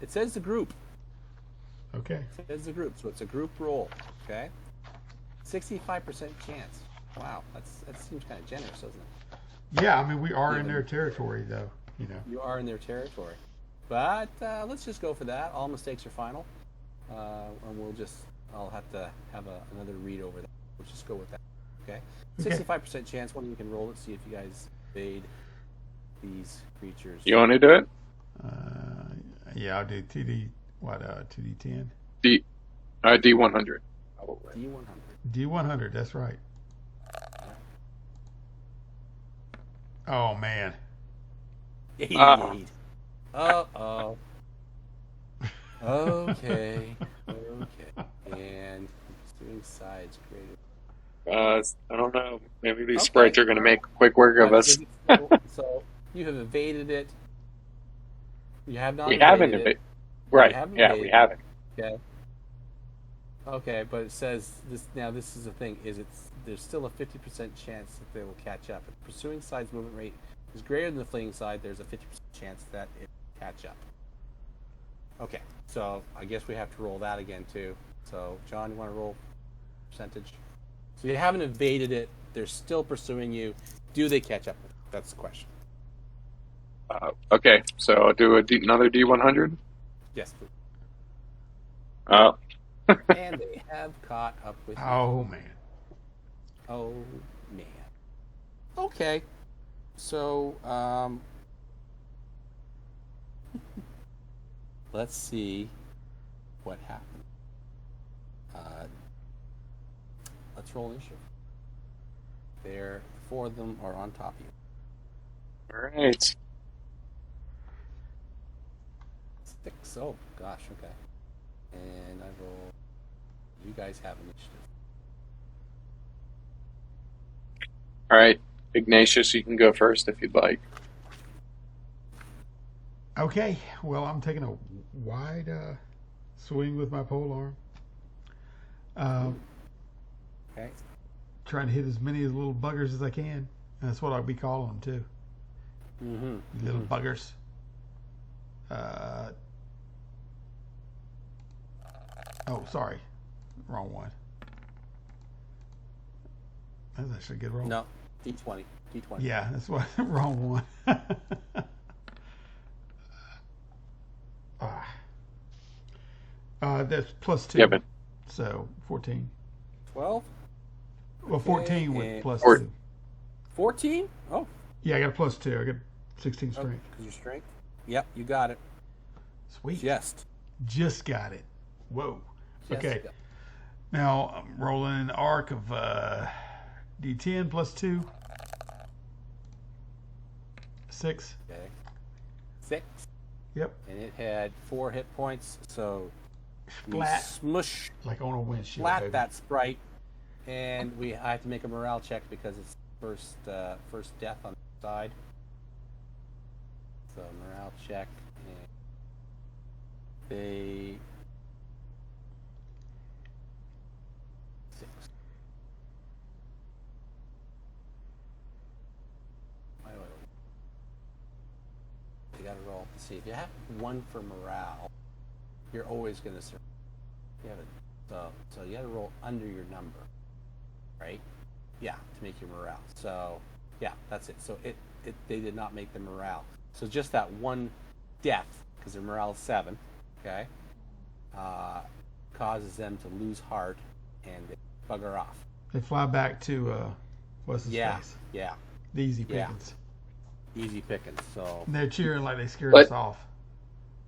it says the group. Okay. It says the group, so it's a group roll. Okay. 65% chance. Wow, that seems kind of generous, doesn't it? Yeah, I mean, we are in Even- their territory, though. You know. You are in their territory, but let's just go for that. All mistakes are final, and I'll have to have another read over that. We'll just go with that. Okay. 65% chance. One of you can roll it. See if you guys evade these creatures. you want to do it? Yeah, I'll do 2D. What? 2D10. D100. Probably. D100. D100. That's right. Oh man. 88. Uh-oh. Okay. And pursuing sides greater. I don't know. Maybe these Okay. sprites are going to make quick work of us. So you have evaded it. You have not We evaded haven't it. Right. haven't Yeah, evaded we it. haven't. Okay. Okay, but it says this. Now this is the thing: there's still a 50% chance that they will catch up. If the pursuing side's movement rate is greater than the fleeing side, there's a 50% chance that it will catch up. Okay, so I guess we have to roll that again too. So John, you want to roll percentage? So you haven't evaded it; they're still pursuing you. Do they catch up? That's the question. Okay, so I'll do another D100. Yes, please. Oh, And they have caught up with you. Oh man. Oh man. Okay. So let's see what happened. Let's roll initiative. There, 4 of them are on top of you. all right. 6. Oh gosh. Okay. And I roll. You guys have initiative. All right, Ignatius, you can go first if you'd like. Okay. Well, I'm taking a wide swing with my pole arm. Okay. Trying to hit as many of the little buggers as I can. And that's what I'll be calling them too. Mm-hmm. Little buggers. Oh, sorry. Wrong one. That's actually a good roll. No. D20. D20. Yeah, that's what. Wrong one. That's plus 2. Yeah, but So 14. 12. Well, 14 with and- plus Four- 2. 14. Oh. Yeah, I got a plus 2. I got 16 strength. Because your strength. Yep, you got it. Sweet. Just got it. Whoa. Just Okay. got it. Now I'm rolling an arc of D10 plus 2. 6. Okay. 6. Yep. And it had 4 hit points, so you Flat. smush Like on a windshield. flat baby. that sprite, and I have to make a morale check because it's first death on the side. So morale check. And they 6. Why do I got to roll to see if you have 1 for morale. You're always going to survive. You have it. So you got to roll under your number, right? Yeah, to make your morale. So yeah, that's it. So they did not make the morale. So just that 1 death, because their morale is 7, okay, causes them to lose heart and they bugger off. They fly back to what's his face? Yeah. The easy pickings. Easy pickings. So And they're cheering like they scared us off,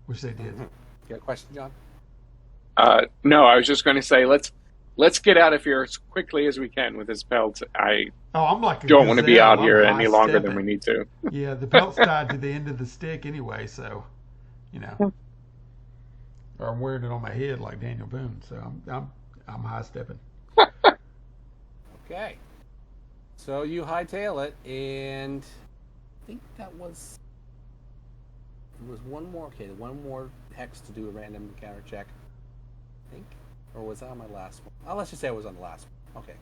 which they did. You got a question, John? No, I was just going to say let's get out of here as quickly as we can with this pelt. I'm like a don't want to be gazelle. out here I'm any longer high-stepping. than we need to. Yeah, the belt's tied to the end of the stick anyway, so or I'm wearing it on my head like Daniel Boone. So I'm high stepping. Okay. So you hightail it, and I think there was one more. Okay, one more hex to do a random encounter check. I think, or was that on my last one? Oh, let's just say it was on the last one. Okay.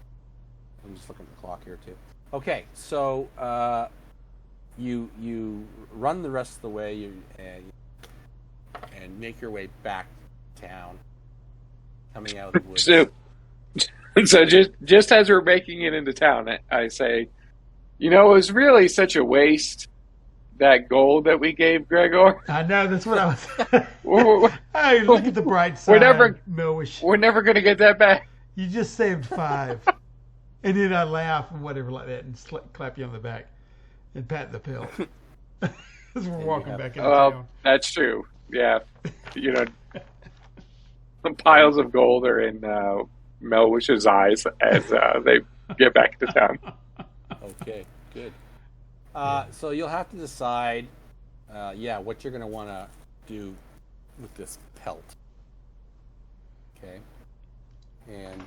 I'm just looking at the clock here too. Okay, so you run the rest of the way, and make your way back to town, coming out of the woods. So just as we're making it into town, I say, it was really such a waste, that gold that we gave Gregor. I know, that's what I was. Hey, look at the bright side, Melwesh. We're never going to get that back. You just saved 5. And then I laugh and whatever like that and clap you on the back and pat the pill. As we're walking back out of town. That's true. Yeah. Some piles of gold are in Melwish's eyes as they get back to town. Okay, good. So you'll have to decide, what you're going to want to do with this pelt. Okay. And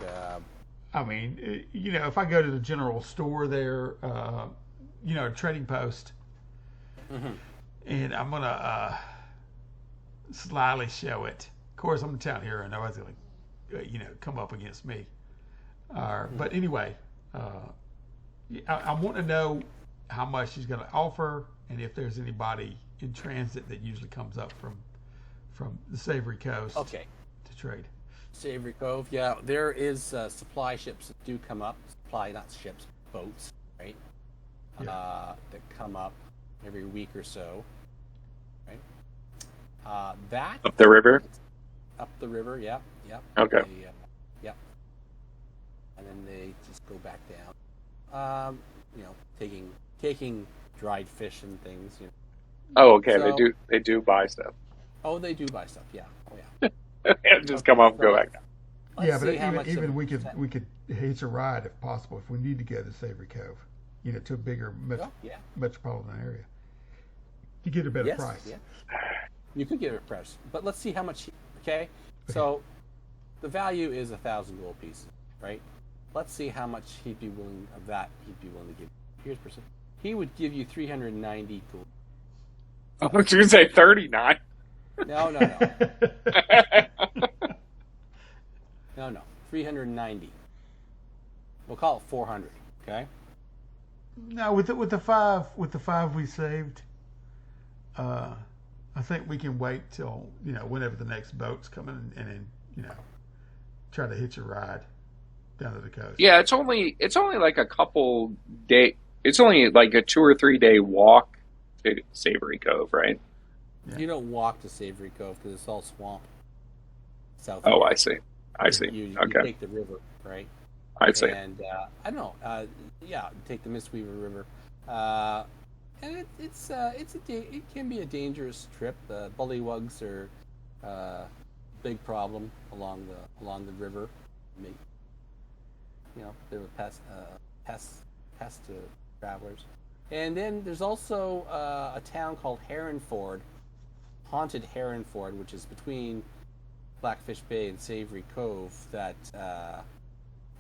I mean, if I go to the general store there, trading post, and I'm gonna slyly show it. Of course, I'm a town hero, and nobody's gonna, come up against me. But anyway, I want to know how much she's gonna offer, and if there's anybody in transit that usually comes up from the Savory Coast. Okay. To trade. Savory Cove, yeah. There is supply ships that do come up. Not ships, boats, right? Yeah. That come up every week or so, right? That Up the river? Up the river, yeah. Okay. Yep. And then they just go back down. Taking dried fish and things. Oh, okay. So, They do buy stuff. Oh, they do buy stuff. Yeah. Oh, yeah. Just come up and go back down. Yeah, but even we could hitch a ride if possible if we need to go to Savory Cove, to a bigger metropolitan area. You get a better price. Yeah. You could get a price, but let's see how much. Okay, so the value is 1,000 gold pieces, right? Let's see how much he'd be willing to give. Here's percent. He would give you 390 gold. I was going to say 39. No. No. 390. We'll call it 400. Okay. No, with the five we saved, I think we can wait till whenever the next boat's coming and then try to hitch a ride down to the coast. Yeah, it's only like a couple day. It's only like a 2 or 3 day walk to Savory Cove, right? Yeah. You don't walk to Savory Cove because it's all swamp. South. Oh, I see. You okay. take the river, right? I see. And I don't know. Take the Mistweaver River, and it can be a dangerous trip. Bullywugs are a big problem along the river. They're a pest to travelers. And then there's also a town called Heronford, Haunted Heronford, which is between Blackfish Bay and Savory Cove, that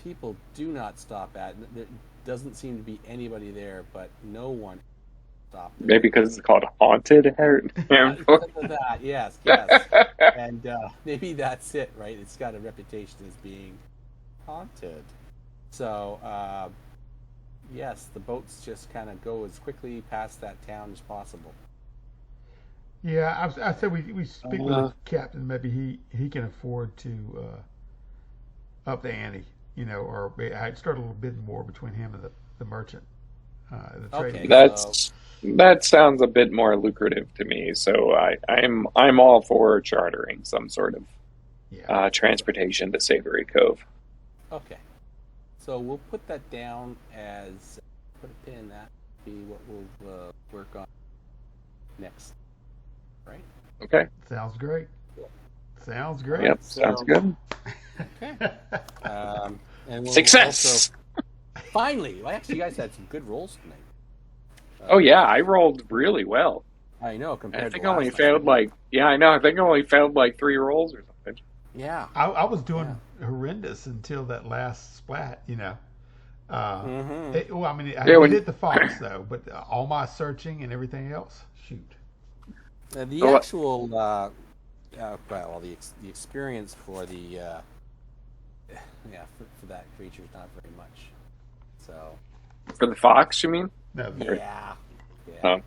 people do not stop at. There doesn't seem to be anybody there, but no one stop. Maybe because it's called Haunted Because of that, yes. And maybe that's it, right? It's got a reputation as being haunted. So, yes, the boats just kind of go as quickly past that town as possible. Yeah, I said we speak with the captain. Maybe he can afford to up the ante, or I'd start a little bit more between him and the merchant. The Okay. trading. That sounds a bit more lucrative to me. So I'm all for chartering some sort of transportation to Savory Cove. Okay. So we'll put that down as put a pin in that. Be what we'll work on next. Right. Okay. Sounds great. Sounds great. Yep. Sounds good. Okay. And we'll Success. Also, finally, well, actually, you guys had some good rolls tonight. Oh yeah, I rolled really well. I know compared. I think to I only last failed night. I know. I think I only failed like 3 rolls or something. Yeah. I was doing horrendous until that last splat. I did the fox though, but all my searching and everything else, shoot. The actual, the experience for the, for that creature is not very much. So. For the fox, you mean? No. Yeah. Oh.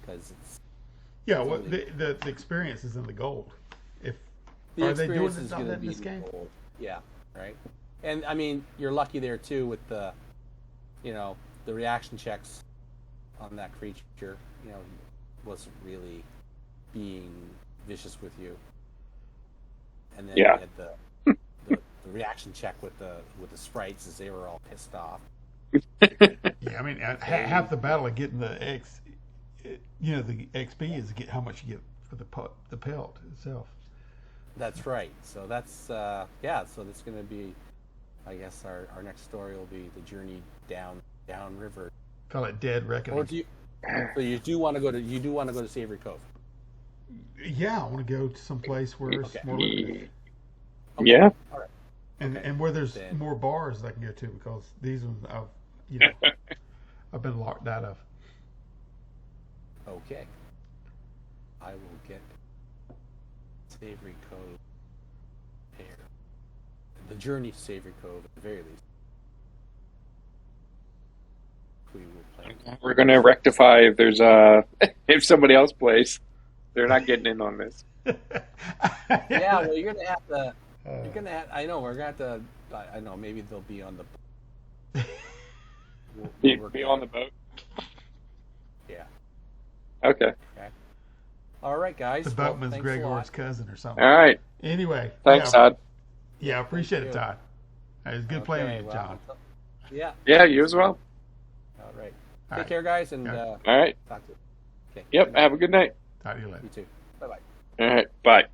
Because it's. Yeah. Well, the experience is in the gold. The Are they doing experience is this going to in be this game? gold. Yeah. Right. And I mean, you're lucky there too with the, the reaction checks on that creature. Wasn't really being vicious with you, and then you had the reaction check with the sprites as they were all pissed off. Yeah, I mean, half the battle of getting the X, the XP is to get how much you get for the pelt itself. That's right. So that's So that's going to be, I guess our next story will be the journey down river. Call it Dead Reckoning. Or so you do want to go to Savory Cove? Yeah, I want to go to some place where it's more lucrative. Okay. Yeah. All right. And where there's more bars that I can go to, because these ones I've been locked out of. Okay. I will get Savory Cove here. The journey to Savory Cove at the very least. We will play. We're gonna rectify if there's if somebody else plays, they're not getting in on this. Yeah, well, you're gonna have to. I know we're gonna have to. I know maybe they'll be on the. Be on the boat. Yeah. Okay. All right, guys. The boatman's thanks Gregor's cousin or something. All right. Anyway. Thanks, Todd. Yeah, I appreciate it, Todd. It was good playing with you, well, John. Yeah. Yeah, you as well. All right. All Take care, guys, and All right. talk to you. Okay. Yep. Have a good night. Talk to you later. You too. Bye-bye. All right. Bye.